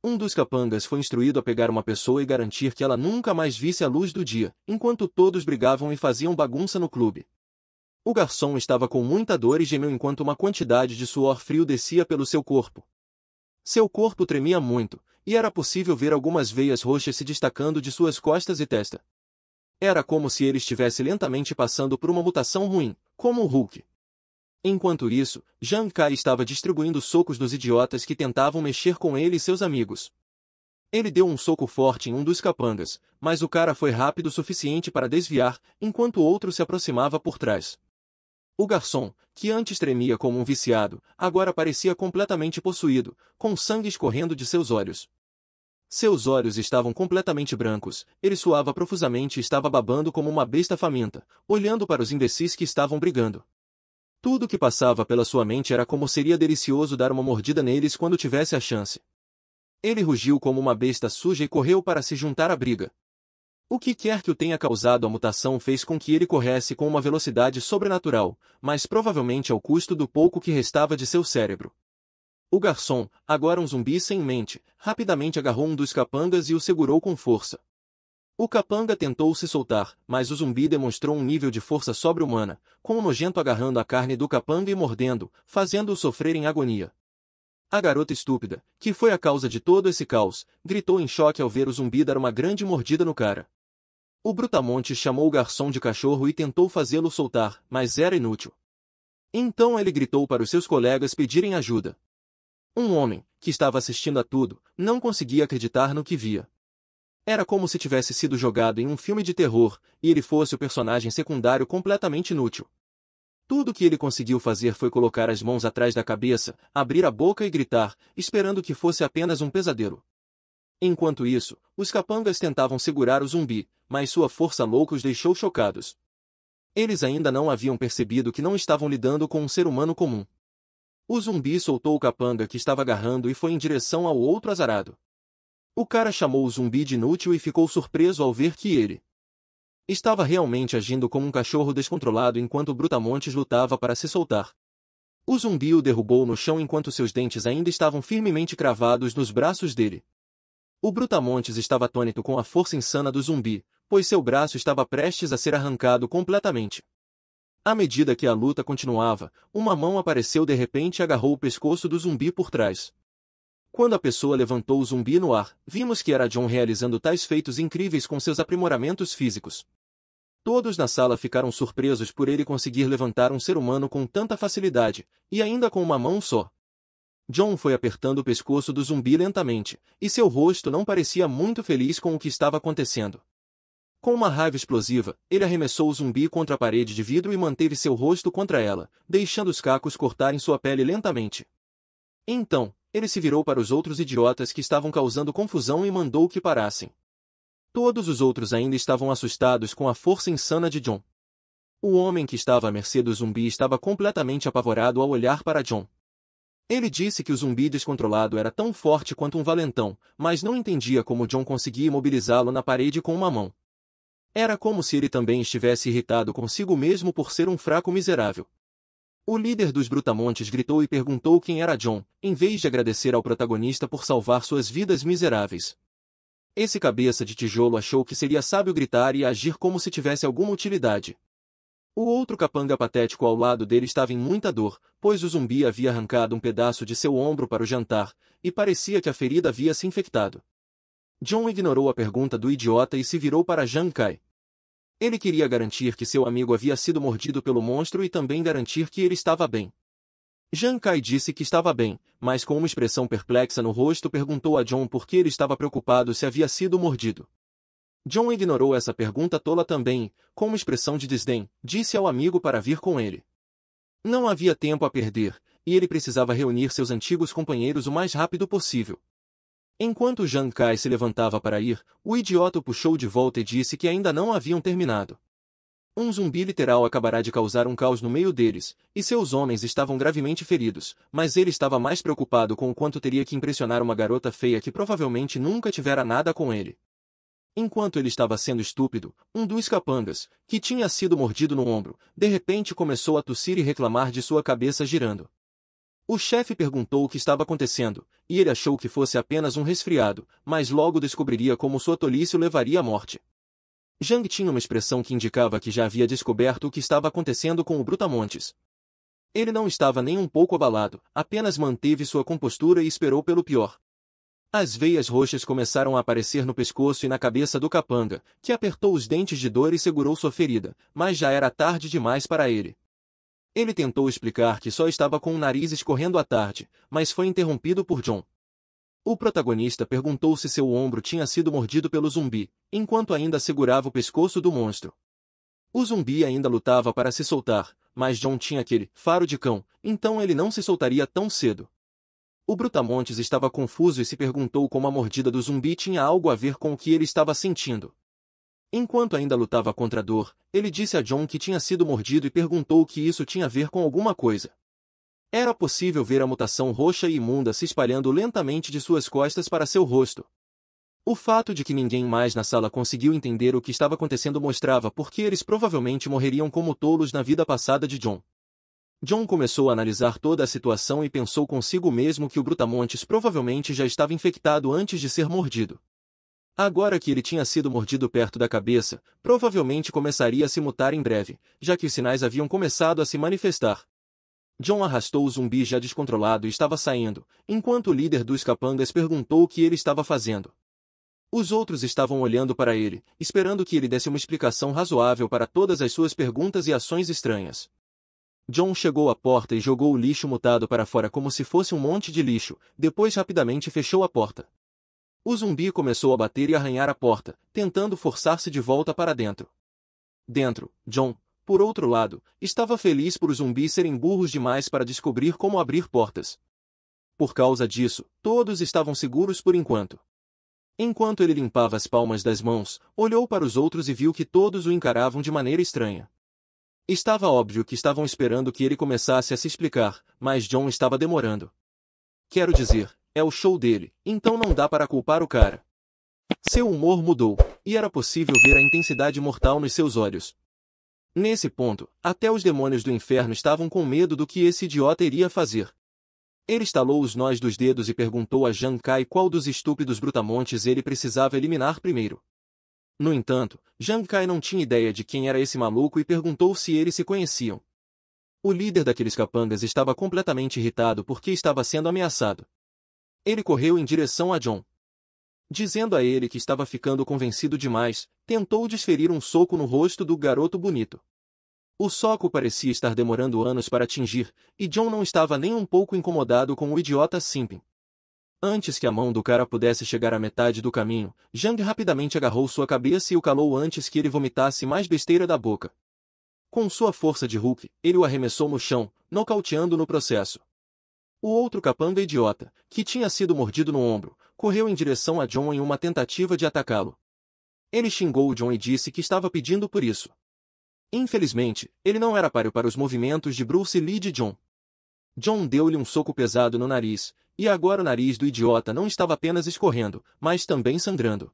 Um dos capangas foi instruído a pegar uma pessoa e garantir que ela nunca mais visse a luz do dia, enquanto todos brigavam e faziam bagunça no clube. O garçom estava com muita dor e gemeu enquanto uma quantidade de suor frio descia pelo seu corpo. Seu corpo tremia muito, e era possível ver algumas veias roxas se destacando de suas costas e testa. Era como se ele estivesse lentamente passando por uma mutação ruim, como o Hulk. Enquanto isso, Zhang Kai estava distribuindo socos nos idiotas que tentavam mexer com ele e seus amigos. Ele deu um soco forte em um dos capangas, mas o cara foi rápido o suficiente para desviar, enquanto o outro se aproximava por trás. O garçom, que antes tremia como um viciado, agora parecia completamente possuído, com sangue escorrendo de seus olhos. Seus olhos estavam completamente brancos, ele suava profusamente e estava babando como uma besta faminta, olhando para os imbecis que estavam brigando. Tudo que passava pela sua mente era como seria delicioso dar uma mordida neles quando tivesse a chance. Ele rugiu como uma besta suja e correu para se juntar à briga. O que quer que o tenha causado a mutação fez com que ele corresse com uma velocidade sobrenatural, mas provavelmente ao custo do pouco que restava de seu cérebro. O garçom, agora um zumbi sem mente, rapidamente agarrou um dos capangas e o segurou com força. O capanga tentou se soltar, mas o zumbi demonstrou um nível de força sobre-humana, com o nojento agarrando a carne do capanga e mordendo, fazendo-o sofrer em agonia. A garota estúpida, que foi a causa de todo esse caos, gritou em choque ao ver o zumbi dar uma grande mordida no cara. O brutamontes chamou o garçom de cachorro e tentou fazê-lo soltar, mas era inútil. Então ele gritou para os seus colegas pedirem ajuda. Um homem, que estava assistindo a tudo, não conseguia acreditar no que via. Era como se tivesse sido jogado em um filme de terror, e ele fosse o personagem secundário completamente inútil. Tudo que ele conseguiu fazer foi colocar as mãos atrás da cabeça, abrir a boca e gritar, esperando que fosse apenas um pesadelo. Enquanto isso, os capangas tentavam segurar o zumbi, mas sua força louca os deixou chocados. Eles ainda não haviam percebido que não estavam lidando com um ser humano comum. O zumbi soltou o capanga que estava agarrando e foi em direção ao outro azarado. O cara chamou o zumbi de inútil e ficou surpreso ao ver que ele estava realmente agindo como um cachorro descontrolado enquanto o brutamontes lutava para se soltar. O zumbi o derrubou no chão enquanto seus dentes ainda estavam firmemente cravados nos braços dele. O brutamontes estava atônito com a força insana do zumbi, pois seu braço estava prestes a ser arrancado completamente. À medida que a luta continuava, uma mão apareceu de repente e agarrou o pescoço do zumbi por trás. Quando a pessoa levantou o zumbi no ar, vimos que era John realizando tais feitos incríveis com seus aprimoramentos físicos. Todos na sala ficaram surpresos por ele conseguir levantar um ser humano com tanta facilidade, e ainda com uma mão só. John foi apertando o pescoço do zumbi lentamente, e seu rosto não parecia muito feliz com o que estava acontecendo. Com uma raiva explosiva, ele arremessou o zumbi contra a parede de vidro e manteve seu rosto contra ela, deixando os cacos cortarem sua pele lentamente. Então, ele se virou para os outros idiotas que estavam causando confusão e mandou que parassem. Todos os outros ainda estavam assustados com a força insana de John. O homem que estava à mercê do zumbi estava completamente apavorado ao olhar para John. Ele disse que o zumbi descontrolado era tão forte quanto um valentão, mas não entendia como John conseguia imobilizá-lo na parede com uma mão. Era como se ele também estivesse irritado consigo mesmo por ser um fraco miserável. O líder dos Brutamontes gritou e perguntou quem era John, em vez de agradecer ao protagonista por salvar suas vidas miseráveis. Esse cabeça de tijolo achou que seria sábio gritar e agir como se tivesse alguma utilidade. O outro capanga patético ao lado dele estava em muita dor, pois o zumbi havia arrancado um pedaço de seu ombro para o jantar, e parecia que a ferida havia se infectado. John ignorou a pergunta do idiota e se virou para Zhang Kai. Ele queria garantir que seu amigo havia sido mordido pelo monstro e também garantir que ele estava bem. Zhang Kai disse que estava bem, mas com uma expressão perplexa no rosto perguntou a John por que ele estava preocupado se havia sido mordido. John ignorou essa pergunta tola também e, com uma expressão de desdém, disse ao amigo para vir com ele. Não havia tempo a perder, e ele precisava reunir seus antigos companheiros o mais rápido possível. Enquanto Zhang Kai se levantava para ir, o idiota o puxou de volta e disse que ainda não haviam terminado. Um zumbi literal acabará de causar um caos no meio deles, e seus homens estavam gravemente feridos, mas ele estava mais preocupado com o quanto teria que impressionar uma garota feia que provavelmente nunca tivera nada com ele. Enquanto ele estava sendo estúpido, um dos capangas, que tinha sido mordido no ombro, de repente começou a tossir e reclamar de sua cabeça girando. O chefe perguntou o que estava acontecendo, e ele achou que fosse apenas um resfriado, mas logo descobriria como sua tolice o levaria à morte. Zhang tinha uma expressão que indicava que já havia descoberto o que estava acontecendo com o Brutamontes. Ele não estava nem um pouco abalado, apenas manteve sua compostura e esperou pelo pior. As veias roxas começaram a aparecer no pescoço e na cabeça do capanga, que apertou os dentes de dor e segurou sua ferida, mas já era tarde demais para ele. Ele tentou explicar que só estava com o nariz escorrendo à tarde, mas foi interrompido por John. O protagonista perguntou se seu ombro tinha sido mordido pelo zumbi, enquanto ainda segurava o pescoço do monstro. O zumbi ainda lutava para se soltar, mas John tinha aquele faro de cão, então ele não se soltaria tão cedo. O Brutamontes estava confuso e se perguntou como a mordida do zumbi tinha algo a ver com o que ele estava sentindo. Enquanto ainda lutava contra a dor, ele disse a John que tinha sido mordido e perguntou o que isso tinha a ver com alguma coisa. Era possível ver a mutação roxa e imunda se espalhando lentamente de suas costas para seu rosto. O fato de que ninguém mais na sala conseguiu entender o que estava acontecendo mostrava por que eles provavelmente morreriam como tolos na vida passada de John. John começou a analisar toda a situação e pensou consigo mesmo que o Brutamontes provavelmente já estava infectado antes de ser mordido. Agora que ele tinha sido mordido perto da cabeça, provavelmente começaria a se mutar em breve, já que os sinais haviam começado a se manifestar. John arrastou o zumbi já descontrolado e estava saindo, enquanto o líder dos capangas perguntou o que ele estava fazendo. Os outros estavam olhando para ele, esperando que ele desse uma explicação razoável para todas as suas perguntas e ações estranhas. John chegou à porta e jogou o lixo mutado para fora como se fosse um monte de lixo, depois rapidamente fechou a porta. O zumbi começou a bater e arranhar a porta, tentando forçar-se de volta para dentro. Dentro, John, por outro lado, estava feliz por os zumbis serem burros demais para descobrir como abrir portas. Por causa disso, todos estavam seguros por enquanto. Enquanto ele limpava as palmas das mãos, olhou para os outros e viu que todos o encaravam de maneira estranha. Estava óbvio que estavam esperando que ele começasse a se explicar, mas John estava demorando. Quero dizer, é o show dele, então não dá para culpar o cara. Seu humor mudou, e era possível ver a intensidade mortal nos seus olhos. Nesse ponto, até os demônios do inferno estavam com medo do que esse idiota iria fazer. Ele estalou os nós dos dedos e perguntou a Zhang Kai qual dos estúpidos brutamontes ele precisava eliminar primeiro. No entanto, Zhang Kai não tinha ideia de quem era esse maluco e perguntou se eles se conheciam. O líder daqueles capangas estava completamente irritado porque estava sendo ameaçado. Ele correu em direção a John. Dizendo a ele que estava ficando convencido demais, tentou desferir um soco no rosto do garoto bonito. O soco parecia estar demorando anos para atingir, e John não estava nem um pouco incomodado com o idiota Simpin. Antes que a mão do cara pudesse chegar à metade do caminho, Zhang rapidamente agarrou sua cabeça e o calou antes que ele vomitasse mais besteira da boca. Com sua força de Hulk, ele o arremessou no chão, nocauteando no processo. O outro capanga idiota, que tinha sido mordido no ombro, correu em direção a John em uma tentativa de atacá-lo. Ele xingou John e disse que estava pedindo por isso. Infelizmente, ele não era páreo para os movimentos de Bruce Lee de John. John deu-lhe um soco pesado no nariz, e agora o nariz do idiota não estava apenas escorrendo, mas também sangrando.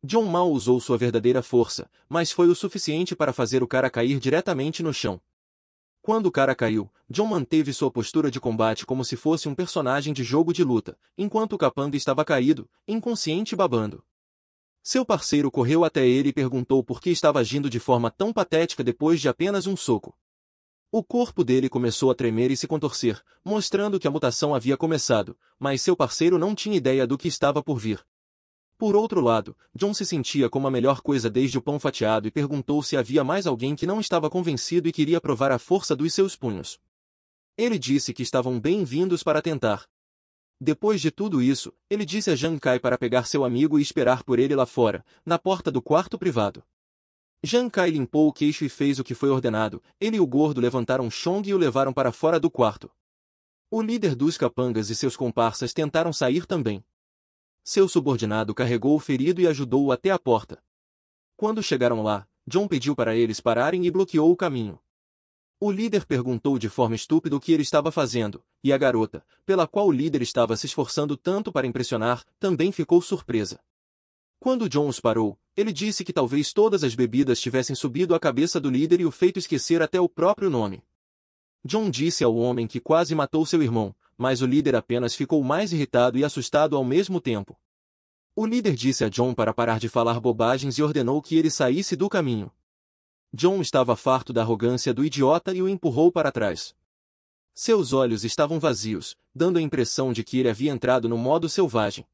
John mal usou sua verdadeira força, mas foi o suficiente para fazer o cara cair diretamente no chão. Quando o cara caiu, John manteve sua postura de combate como se fosse um personagem de jogo de luta, enquanto o capanga estava caído, inconsciente e babando. Seu parceiro correu até ele e perguntou por que estava agindo de forma tão patética depois de apenas um soco. O corpo dele começou a tremer e se contorcer, mostrando que a mutação havia começado, mas seu parceiro não tinha ideia do que estava por vir. Por outro lado, John se sentia como a melhor coisa desde o pão fatiado e perguntou se havia mais alguém que não estava convencido e queria provar a força dos seus punhos. Ele disse que estavam bem-vindos para tentar. Depois de tudo isso, ele disse a Zhang Kai para pegar seu amigo e esperar por ele lá fora, na porta do quarto privado. Zhang Kai limpou o queixo e fez o que foi ordenado. Ele e o gordo levantaram Chong e o levaram para fora do quarto. O líder dos capangas e seus comparsas tentaram sair também. Seu subordinado carregou o ferido e ajudou-o até a porta. Quando chegaram lá, John pediu para eles pararem e bloqueou o caminho. O líder perguntou de forma estúpida o que ele estava fazendo, e a garota, pela qual o líder estava se esforçando tanto para impressionar, também ficou surpresa. Quando John os parou, ele disse que talvez todas as bebidas tivessem subido à cabeça do líder e o feito esquecer até o próprio nome. John disse ao homem que quase matou seu irmão, mas o líder apenas ficou mais irritado e assustado ao mesmo tempo. O líder disse a John para parar de falar bobagens e ordenou que ele saísse do caminho. John estava farto da arrogância do idiota e o empurrou para trás. Seus olhos estavam vazios, dando a impressão de que ele havia entrado no modo selvagem.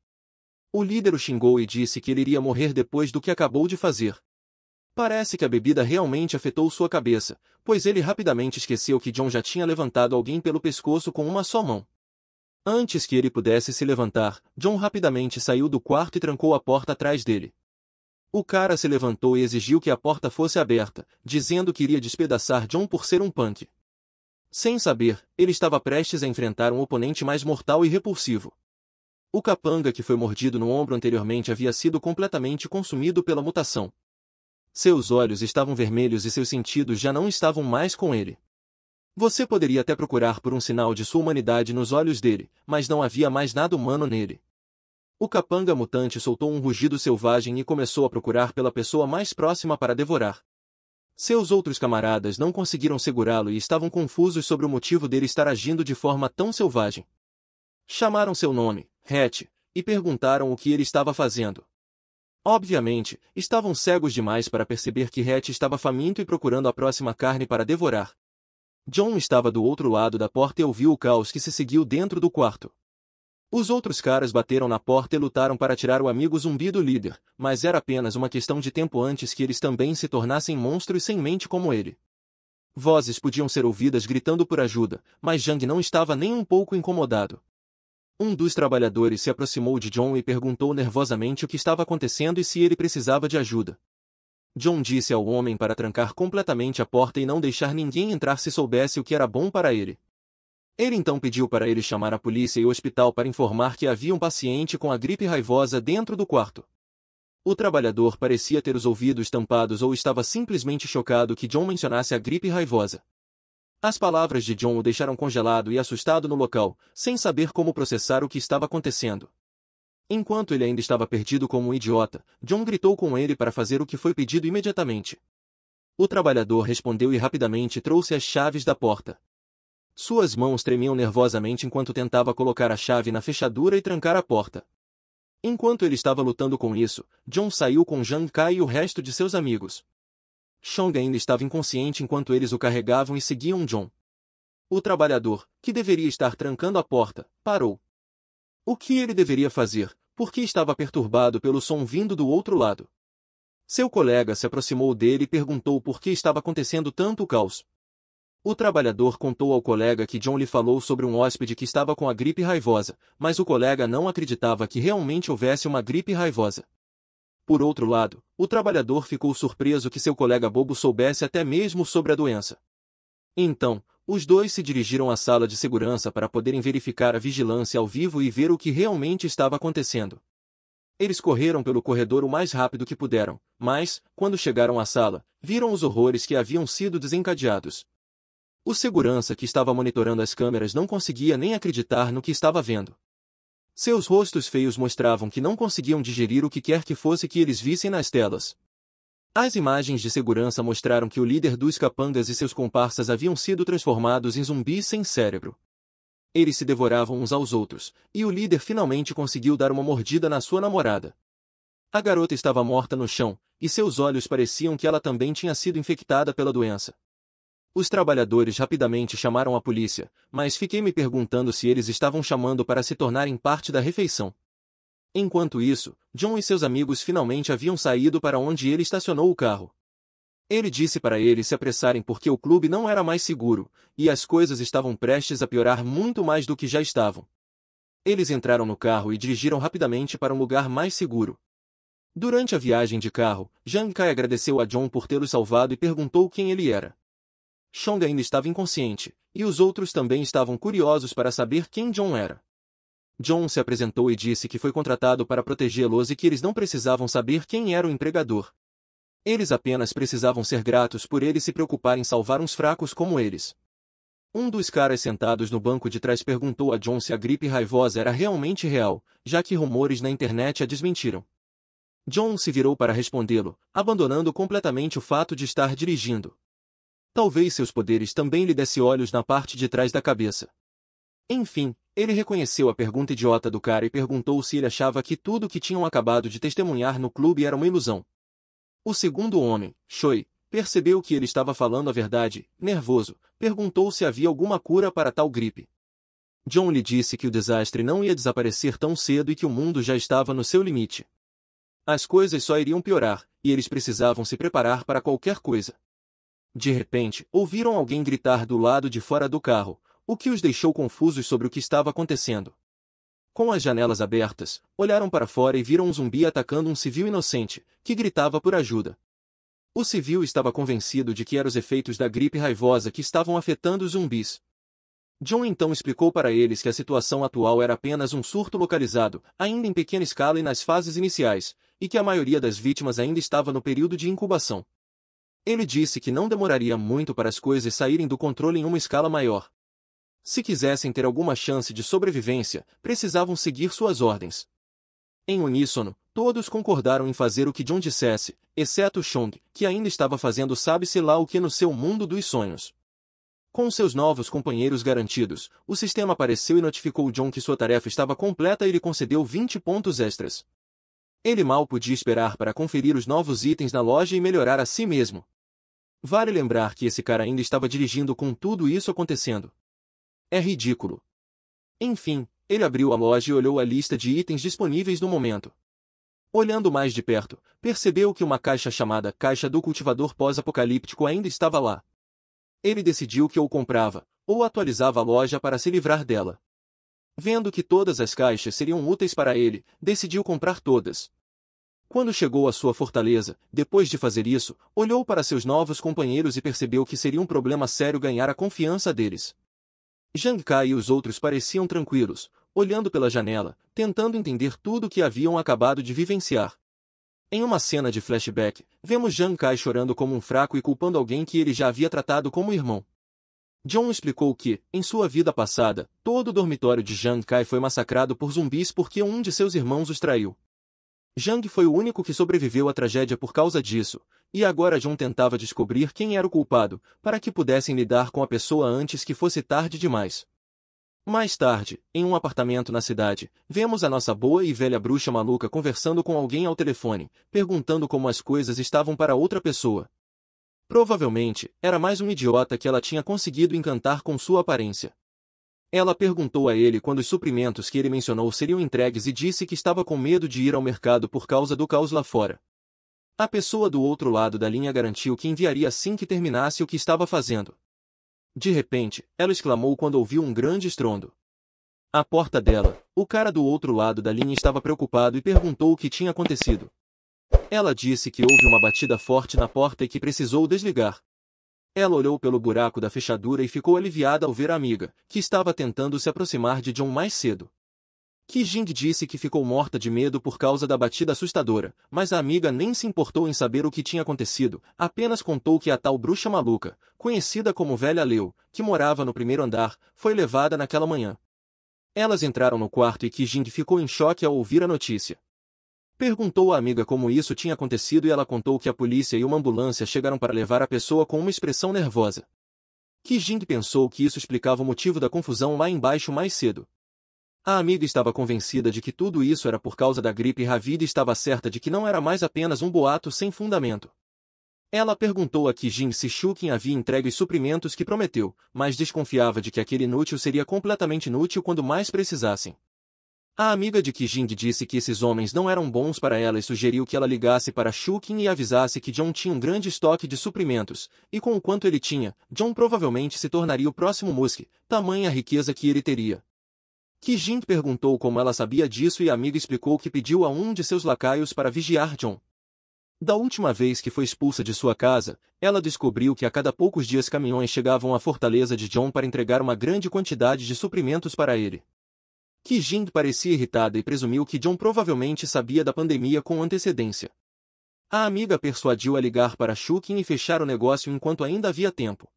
O líder o xingou e disse que ele iria morrer depois do que acabou de fazer. Parece que a bebida realmente afetou sua cabeça, pois ele rapidamente esqueceu que John já tinha levantado alguém pelo pescoço com uma só mão. Antes que ele pudesse se levantar, John rapidamente saiu do quarto e trancou a porta atrás dele. O cara se levantou e exigiu que a porta fosse aberta, dizendo que iria despedaçar John por ser um punk. Sem saber, ele estava prestes a enfrentar um oponente mais mortal e repulsivo. O capanga que foi mordido no ombro anteriormente havia sido completamente consumido pela mutação. Seus olhos estavam vermelhos e seus sentidos já não estavam mais com ele. Você poderia até procurar por um sinal de sua humanidade nos olhos dele, mas não havia mais nada humano nele. O capanga mutante soltou um rugido selvagem e começou a procurar pela pessoa mais próxima para devorar. Seus outros camaradas não conseguiram segurá-lo e estavam confusos sobre o motivo dele estar agindo de forma tão selvagem. Chamaram seu nome, Hatch, e perguntaram o que ele estava fazendo. Obviamente, estavam cegos demais para perceber que Hatch estava faminto e procurando a próxima carne para devorar. John estava do outro lado da porta e ouviu o caos que se seguiu dentro do quarto. Os outros caras bateram na porta e lutaram para tirar o amigo zumbi do líder, mas era apenas uma questão de tempo antes que eles também se tornassem monstros sem mente como ele. Vozes podiam ser ouvidas gritando por ajuda, mas Zhang não estava nem um pouco incomodado. Um dos trabalhadores se aproximou de John e perguntou nervosamente o que estava acontecendo e se ele precisava de ajuda. John disse ao homem para trancar completamente a porta e não deixar ninguém entrar se soubesse o que era bom para ele. Ele então pediu para ele chamar a polícia e o hospital para informar que havia um paciente com a gripe raivosa dentro do quarto. O trabalhador parecia ter os ouvidos tampados ou estava simplesmente chocado que John mencionasse a gripe raivosa. As palavras de John o deixaram congelado e assustado no local, sem saber como processar o que estava acontecendo. Enquanto ele ainda estava perdido como um idiota, John gritou com ele para fazer o que foi pedido imediatamente. O trabalhador respondeu e rapidamente trouxe as chaves da porta. Suas mãos tremiam nervosamente enquanto tentava colocar a chave na fechadura e trancar a porta. Enquanto ele estava lutando com isso, John saiu com Zhang Kai e o resto de seus amigos. Chong ainda estava inconsciente enquanto eles o carregavam e seguiam John. O trabalhador, que deveria estar trancando a porta, parou. O que ele deveria fazer, porque estava perturbado pelo som vindo do outro lado. Seu colega se aproximou dele e perguntou por que estava acontecendo tanto caos. O trabalhador contou ao colega que John lhe falou sobre um hóspede que estava com a gripe raivosa, mas o colega não acreditava que realmente houvesse uma gripe raivosa. Por outro lado, o trabalhador ficou surpreso que seu colega bobo soubesse até mesmo sobre a doença. Então, os dois se dirigiram à sala de segurança para poderem verificar a vigilância ao vivo e ver o que realmente estava acontecendo. Eles correram pelo corredor o mais rápido que puderam, mas, quando chegaram à sala, viram os horrores que haviam sido desencadeados. O segurança que estava monitorando as câmeras não conseguia nem acreditar no que estava vendo. Seus rostos feios mostravam que não conseguiam digerir o que quer que fosse que eles vissem nas telas. As imagens de segurança mostraram que o líder dos capangas e seus comparsas haviam sido transformados em zumbis sem cérebro. Eles se devoravam uns aos outros, e o líder finalmente conseguiu dar uma mordida na sua namorada. A garota estava morta no chão, e seus olhos pareciam que ela também tinha sido infectada pela doença. Os trabalhadores rapidamente chamaram a polícia, mas fiquei me perguntando se eles estavam chamando para se tornarem parte da refeição. Enquanto isso, John e seus amigos finalmente haviam saído para onde ele estacionou o carro. Ele disse para eles se apressarem porque o clube não era mais seguro, e as coisas estavam prestes a piorar muito mais do que já estavam. Eles entraram no carro e dirigiram rapidamente para um lugar mais seguro. Durante a viagem de carro, Zhang Kai agradeceu a John por tê-lo salvado e perguntou quem ele era. Chong ainda estava inconsciente, e os outros também estavam curiosos para saber quem John era. John se apresentou e disse que foi contratado para protegê-los e que eles não precisavam saber quem era o empregador. Eles apenas precisavam ser gratos por ele se preocupar em salvar uns fracos como eles. Um dos caras sentados no banco de trás perguntou a John se a gripe raivosa era realmente real, já que rumores na internet a desmentiram. John se virou para respondê-lo, abandonando completamente o fato de estar dirigindo. Talvez seus poderes também lhe dessem olhos na parte de trás da cabeça. Enfim, ele reconheceu a pergunta idiota do cara e perguntou se ele achava que tudo o que tinham acabado de testemunhar no clube era uma ilusão. O segundo homem, Choi, percebeu que ele estava falando a verdade, nervoso, perguntou se havia alguma cura para tal gripe. John lhe disse que o desastre não ia desaparecer tão cedo e que o mundo já estava no seu limite. As coisas só iriam piorar, e eles precisavam se preparar para qualquer coisa. De repente, ouviram alguém gritar do lado de fora do carro, o que os deixou confusos sobre o que estava acontecendo. Com as janelas abertas, olharam para fora e viram um zumbi atacando um civil inocente, que gritava por ajuda. O civil estava convencido de que eram os efeitos da gripe raivosa que estavam afetando os zumbis. John então explicou para eles que a situação atual era apenas um surto localizado, ainda em pequena escala e nas fases iniciais, e que a maioria das vítimas ainda estava no período de incubação. Ele disse que não demoraria muito para as coisas saírem do controle em uma escala maior. Se quisessem ter alguma chance de sobrevivência, precisavam seguir suas ordens. Em uníssono, todos concordaram em fazer o que John dissesse, exceto Chong, que ainda estava fazendo sabe-se lá o que no seu mundo dos sonhos. Com seus novos companheiros garantidos, o sistema apareceu e notificou John que sua tarefa estava completa e lhe concedeu 20 pontos extras. Ele mal podia esperar para conferir os novos itens na loja e melhorar a si mesmo. Vale lembrar que esse cara ainda estava dirigindo com tudo isso acontecendo. É ridículo. Enfim, ele abriu a loja e olhou a lista de itens disponíveis no momento. Olhando mais de perto, percebeu que uma caixa chamada Caixa do Cultivador Pós-Apocalíptico ainda estava lá. Ele decidiu que ou comprava, ou atualizava a loja para se livrar dela. Vendo que todas as caixas seriam úteis para ele, decidiu comprar todas. Quando chegou à sua fortaleza, depois de fazer isso, olhou para seus novos companheiros e percebeu que seria um problema sério ganhar a confiança deles. Zhang Kai e os outros pareciam tranquilos, olhando pela janela, tentando entender tudo o que haviam acabado de vivenciar. Em uma cena de flashback, vemos Zhang Kai chorando como um fraco e culpando alguém que ele já havia tratado como irmão. John explicou que, em sua vida passada, todo o dormitório de Zhang Kai foi massacrado por zumbis porque um de seus irmãos os traiu. Zhang foi o único que sobreviveu à tragédia por causa disso, e agora John tentava descobrir quem era o culpado, para que pudessem lidar com a pessoa antes que fosse tarde demais. Mais tarde, em um apartamento na cidade, vemos a nossa boa e velha bruxa maluca conversando com alguém ao telefone, perguntando como as coisas estavam para outra pessoa. Provavelmente, era mais um idiota que ela tinha conseguido encantar com sua aparência. Ela perguntou a ele quando os suprimentos que ele mencionou seriam entregues e disse que estava com medo de ir ao mercado por causa do caos lá fora. A pessoa do outro lado da linha garantiu que enviaria assim que terminasse o que estava fazendo. De repente, ela exclamou quando ouviu um grande estrondo. À porta dela, o cara do outro lado da linha estava preocupado e perguntou o que tinha acontecido. Ela disse que houve uma batida forte na porta e que precisou desligar. Ela olhou pelo buraco da fechadura e ficou aliviada ao ver a amiga, que estava tentando se aproximar de John mais cedo. Ki-jing disse que ficou morta de medo por causa da batida assustadora, mas a amiga nem se importou em saber o que tinha acontecido, apenas contou que a tal bruxa maluca, conhecida como Velha Leu, que morava no primeiro andar, foi levada naquela manhã. Elas entraram no quarto e Ki-jing ficou em choque ao ouvir a notícia. Perguntou à amiga como isso tinha acontecido e ela contou que a polícia e uma ambulância chegaram para levar a pessoa com uma expressão nervosa. Ki-jing pensou que isso explicava o motivo da confusão lá embaixo mais cedo. A amiga estava convencida de que tudo isso era por causa da gripe e Ravid estava certa de que não era mais apenas um boato sem fundamento. Ela perguntou a Ki-jing se Shukin havia entregue os suprimentos que prometeu, mas desconfiava de que aquele inútil seria completamente inútil quando mais precisassem. A amiga de Ki-jing disse que esses homens não eram bons para ela e sugeriu que ela ligasse para Shukin e avisasse que John tinha um grande estoque de suprimentos, e com o quanto ele tinha, John provavelmente se tornaria o próximo Musk, tamanha a riqueza que ele teria. Ki-jing perguntou como ela sabia disso e a amiga explicou que pediu a um de seus lacaios para vigiar John. Da última vez que foi expulsa de sua casa, ela descobriu que a cada poucos dias caminhões chegavam à fortaleza de John para entregar uma grande quantidade de suprimentos para ele. Ki-jing parecia irritada e presumiu que John provavelmente sabia da pandemia com antecedência. A amiga persuadiu a ligar para Shukin e fechar o negócio enquanto ainda havia tempo.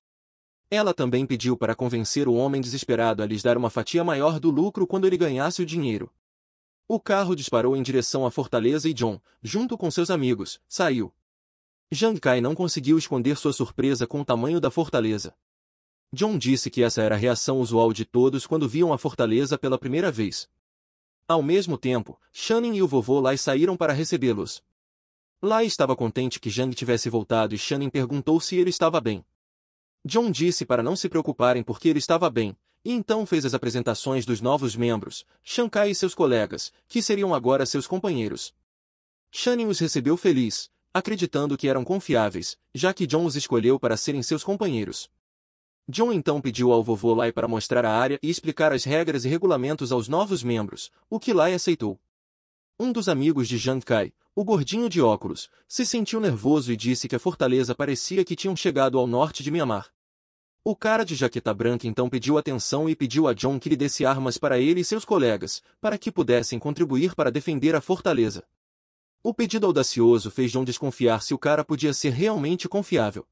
Ela também pediu para convencer o homem desesperado a lhes dar uma fatia maior do lucro quando ele ganhasse o dinheiro. O carro disparou em direção à fortaleza e John, junto com seus amigos, saiu. Zhang Kai não conseguiu esconder sua surpresa com o tamanho da fortaleza. John disse que essa era a reação usual de todos quando viam a fortaleza pela primeira vez. Ao mesmo tempo, Shannon e o vovô Lai saíram para recebê-los. Lai estava contente que Zhang tivesse voltado e Shannon perguntou se ele estava bem. John disse para não se preocuparem porque ele estava bem, e então fez as apresentações dos novos membros, Shankai e seus colegas, que seriam agora seus companheiros. Shannon os recebeu feliz, acreditando que eram confiáveis, já que John os escolheu para serem seus companheiros. John então pediu ao vovô Lai para mostrar a área e explicar as regras e regulamentos aos novos membros, o que Lai aceitou. Um dos amigos de Zhang Kai, o gordinho de óculos, se sentiu nervoso e disse que a fortaleza parecia que tinham chegado ao norte de Mianmar. O cara de jaqueta branca então pediu atenção e pediu a John que lhe desse armas para ele e seus colegas, para que pudessem contribuir para defender a fortaleza. O pedido audacioso fez John desconfiar se o cara podia ser realmente confiável.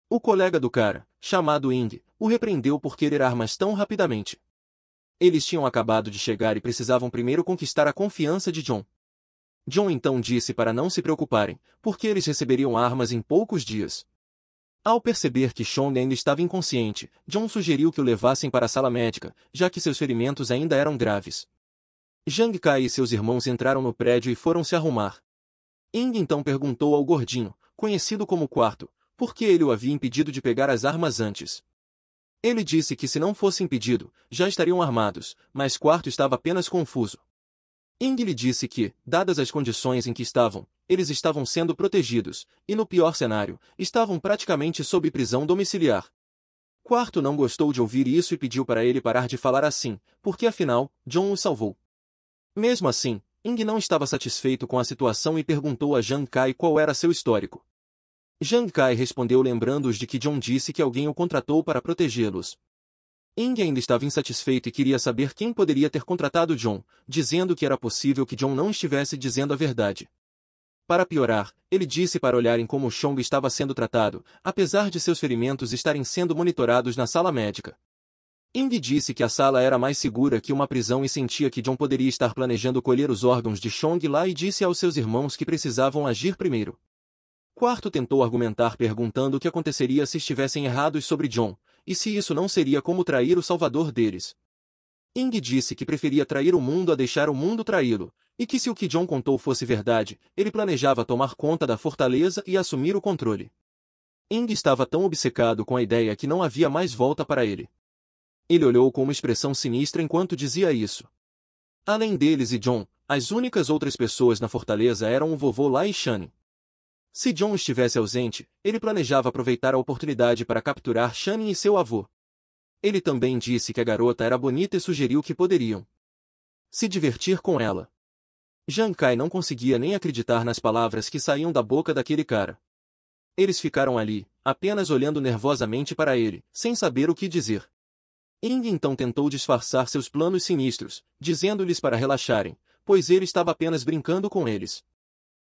O colega do cara, chamado Ying, o repreendeu por querer armas tão rapidamente. Eles tinham acabado de chegar e precisavam primeiro conquistar a confiança de John. John então disse para não se preocuparem, porque eles receberiam armas em poucos dias. Ao perceber que Sean ainda estava inconsciente, John sugeriu que o levassem para a sala médica, já que seus ferimentos ainda eram graves. Zhang Kai e seus irmãos entraram no prédio e foram se arrumar. Ying então perguntou ao gordinho, conhecido como Quarto, por que ele o havia impedido de pegar as armas antes. Ele disse que se não fosse impedido, já estariam armados, mas Quarto estava apenas confuso. Ying lhe disse que, dadas as condições em que estavam, eles estavam sendo protegidos, e no pior cenário, estavam praticamente sob prisão domiciliar. Quarto não gostou de ouvir isso e pediu para ele parar de falar assim, porque afinal, John o salvou. Mesmo assim, Ying não estava satisfeito com a situação e perguntou a Zhang Kai qual era seu histórico. Zhang Kai respondeu lembrando-os de que John disse que alguém o contratou para protegê-los. Ying ainda estava insatisfeito e queria saber quem poderia ter contratado John, dizendo que era possível que John não estivesse dizendo a verdade. Para piorar, ele disse para olharem como Chong estava sendo tratado, apesar de seus ferimentos estarem sendo monitorados na sala médica. Ying disse que a sala era mais segura que uma prisão e sentia que John poderia estar planejando colher os órgãos de Chong lá e disse aos seus irmãos que precisavam agir primeiro. Quarto tentou argumentar perguntando o que aconteceria se estivessem errados sobre John, e se isso não seria como trair o salvador deles. Ing disse que preferia trair o mundo a deixar o mundo traí-lo, e que se o que John contou fosse verdade, ele planejava tomar conta da fortaleza e assumir o controle. Ing estava tão obcecado com a ideia que não havia mais volta para ele. Ele olhou com uma expressão sinistra enquanto dizia isso. Além deles e John, as únicas outras pessoas na fortaleza eram o vovô Lai e Shannon. Se John estivesse ausente, ele planejava aproveitar a oportunidade para capturar Shannon e seu avô. Ele também disse que a garota era bonita e sugeriu que poderiam se divertir com ela. Jiang Kai não conseguia nem acreditar nas palavras que saíam da boca daquele cara. Eles ficaram ali, apenas olhando nervosamente para ele, sem saber o que dizer. Ing então tentou disfarçar seus planos sinistros, dizendo-lhes para relaxarem, pois ele estava apenas brincando com eles.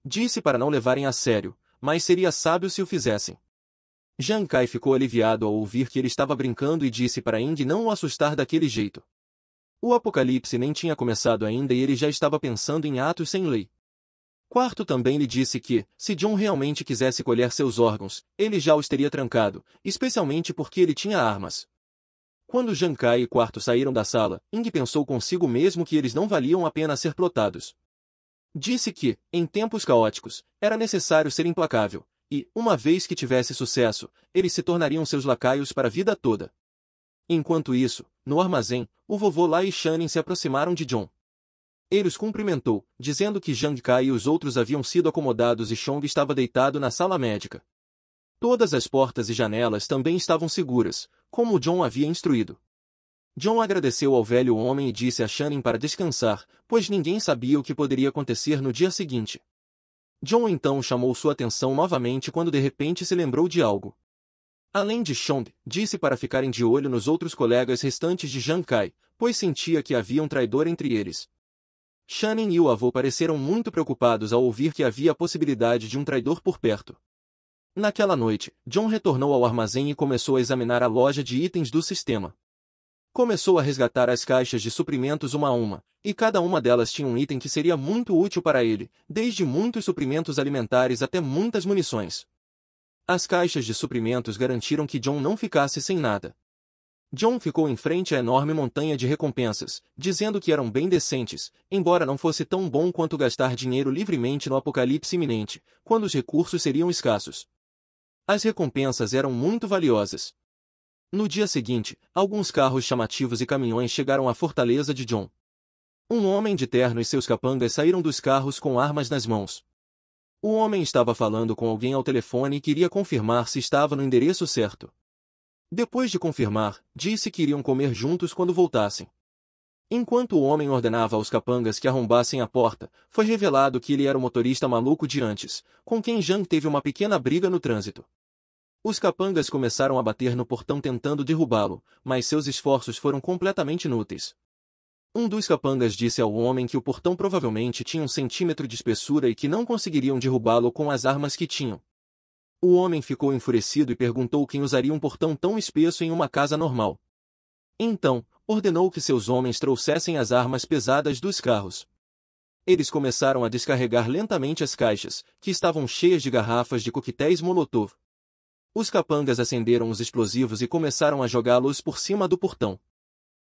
Disse para não levarem a sério, mas seria sábio se o fizessem. Jiang Kai ficou aliviado ao ouvir que ele estava brincando e disse para Ing não o assustar daquele jeito. O apocalipse nem tinha começado ainda e ele já estava pensando em atos sem lei. Quarto também lhe disse que, se John realmente quisesse colher seus órgãos, ele já os teria trancado, especialmente porque ele tinha armas. Quando Jiang Kai e Quarto saíram da sala, Ing pensou consigo mesmo que eles não valiam a pena ser plotados. Disse que, em tempos caóticos, era necessário ser implacável, e, uma vez que tivesse sucesso, eles se tornariam seus lacaios para a vida toda. Enquanto isso, no armazém, o vovô Lai e Shannon se aproximaram de John. Ele os cumprimentou, dizendo que Jiang Kai e os outros haviam sido acomodados e Chong estava deitado na sala médica. Todas as portas e janelas também estavam seguras, como John havia instruído. John agradeceu ao velho homem e disse a Shannon para descansar, pois ninguém sabia o que poderia acontecer no dia seguinte. John então chamou sua atenção novamente quando de repente se lembrou de algo. Além de Chong, disse para ficarem de olho nos outros colegas restantes de Jiang Kai, pois sentia que havia um traidor entre eles. Shannon e o avô pareceram muito preocupados ao ouvir que havia a possibilidade de um traidor por perto. Naquela noite, John retornou ao armazém e começou a examinar a loja de itens do sistema. Começou a resgatar as caixas de suprimentos uma a uma, e cada uma delas tinha um item que seria muito útil para ele, desde muitos suprimentos alimentares até muitas munições. As caixas de suprimentos garantiram que John não ficasse sem nada. John ficou em frente à enorme montanha de recompensas, dizendo que eram bem decentes, embora não fosse tão bom quanto gastar dinheiro livremente no apocalipse iminente, quando os recursos seriam escassos. As recompensas eram muito valiosas. No dia seguinte, alguns carros chamativos e caminhões chegaram à fortaleza de John. Um homem de terno e seus capangas saíram dos carros com armas nas mãos. O homem estava falando com alguém ao telefone e queria confirmar se estava no endereço certo. Depois de confirmar, disse que iriam comer juntos quando voltassem. Enquanto o homem ordenava aos capangas que arrombassem a porta, foi revelado que ele era o motorista maluco de antes, com quem Jiang teve uma pequena briga no trânsito. Os capangas começaram a bater no portão tentando derrubá-lo, mas seus esforços foram completamente inúteis. Um dos capangas disse ao homem que o portão provavelmente tinha 1 centímetro de espessura e que não conseguiriam derrubá-lo com as armas que tinham. O homem ficou enfurecido e perguntou quem usaria um portão tão espesso em uma casa normal. Então, ordenou que seus homens trouxessem as armas pesadas dos carros. Eles começaram a descarregar lentamente as caixas, que estavam cheias de garrafas de coquetéis Molotov. Os capangas acenderam os explosivos e começaram a jogá-los por cima do portão.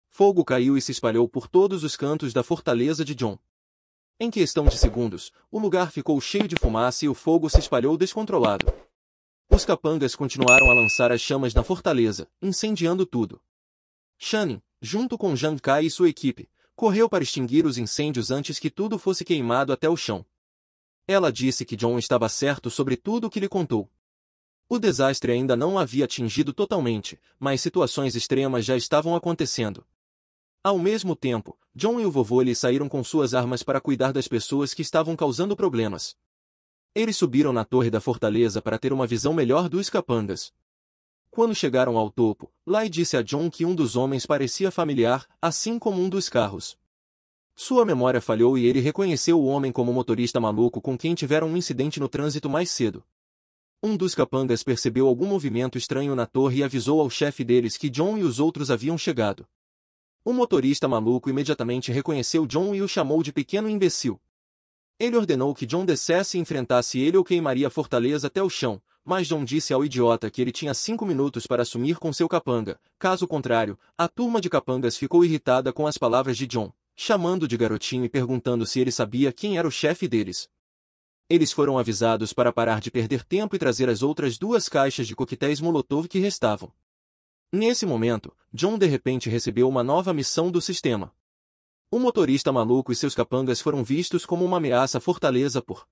Fogo caiu e se espalhou por todos os cantos da fortaleza de John. Em questão de segundos, o lugar ficou cheio de fumaça e o fogo se espalhou descontrolado. Os capangas continuaram a lançar as chamas na fortaleza, incendiando tudo. Shannon, junto com Jiang Kai e sua equipe, correu para extinguir os incêndios antes que tudo fosse queimado até o chão. Ela disse que John estava certo sobre tudo o que lhe contou. O desastre ainda não havia atingido totalmente, mas situações extremas já estavam acontecendo. Ao mesmo tempo, John e o vovô lhe saíram com suas armas para cuidar das pessoas que estavam causando problemas. Eles subiram na torre da fortaleza para ter uma visão melhor dos capangas. Quando chegaram ao topo, Lai disse a John que um dos homens parecia familiar, assim como um dos carros. Sua memória falhou e ele reconheceu o homem como o motorista maluco com quem tiveram um incidente no trânsito mais cedo. Um dos capangas percebeu algum movimento estranho na torre e avisou ao chefe deles que John e os outros haviam chegado. O motorista maluco imediatamente reconheceu John e o chamou de pequeno imbecil. Ele ordenou que John descesse e enfrentasse ele ou queimaria a fortaleza até o chão, mas John disse ao idiota que ele tinha 5 minutos para assumir com seu capanga. Caso contrário, a turma de capangas ficou irritada com as palavras de John, chamando de garotinho e perguntando se ele sabia quem era o chefe deles. Eles foram avisados para parar de perder tempo e trazer as outras 2 caixas de coquetéis Molotov que restavam. Nesse momento, John de repente recebeu uma nova missão do sistema. O motorista maluco e seus capangas foram vistos como uma ameaça à fortaleza por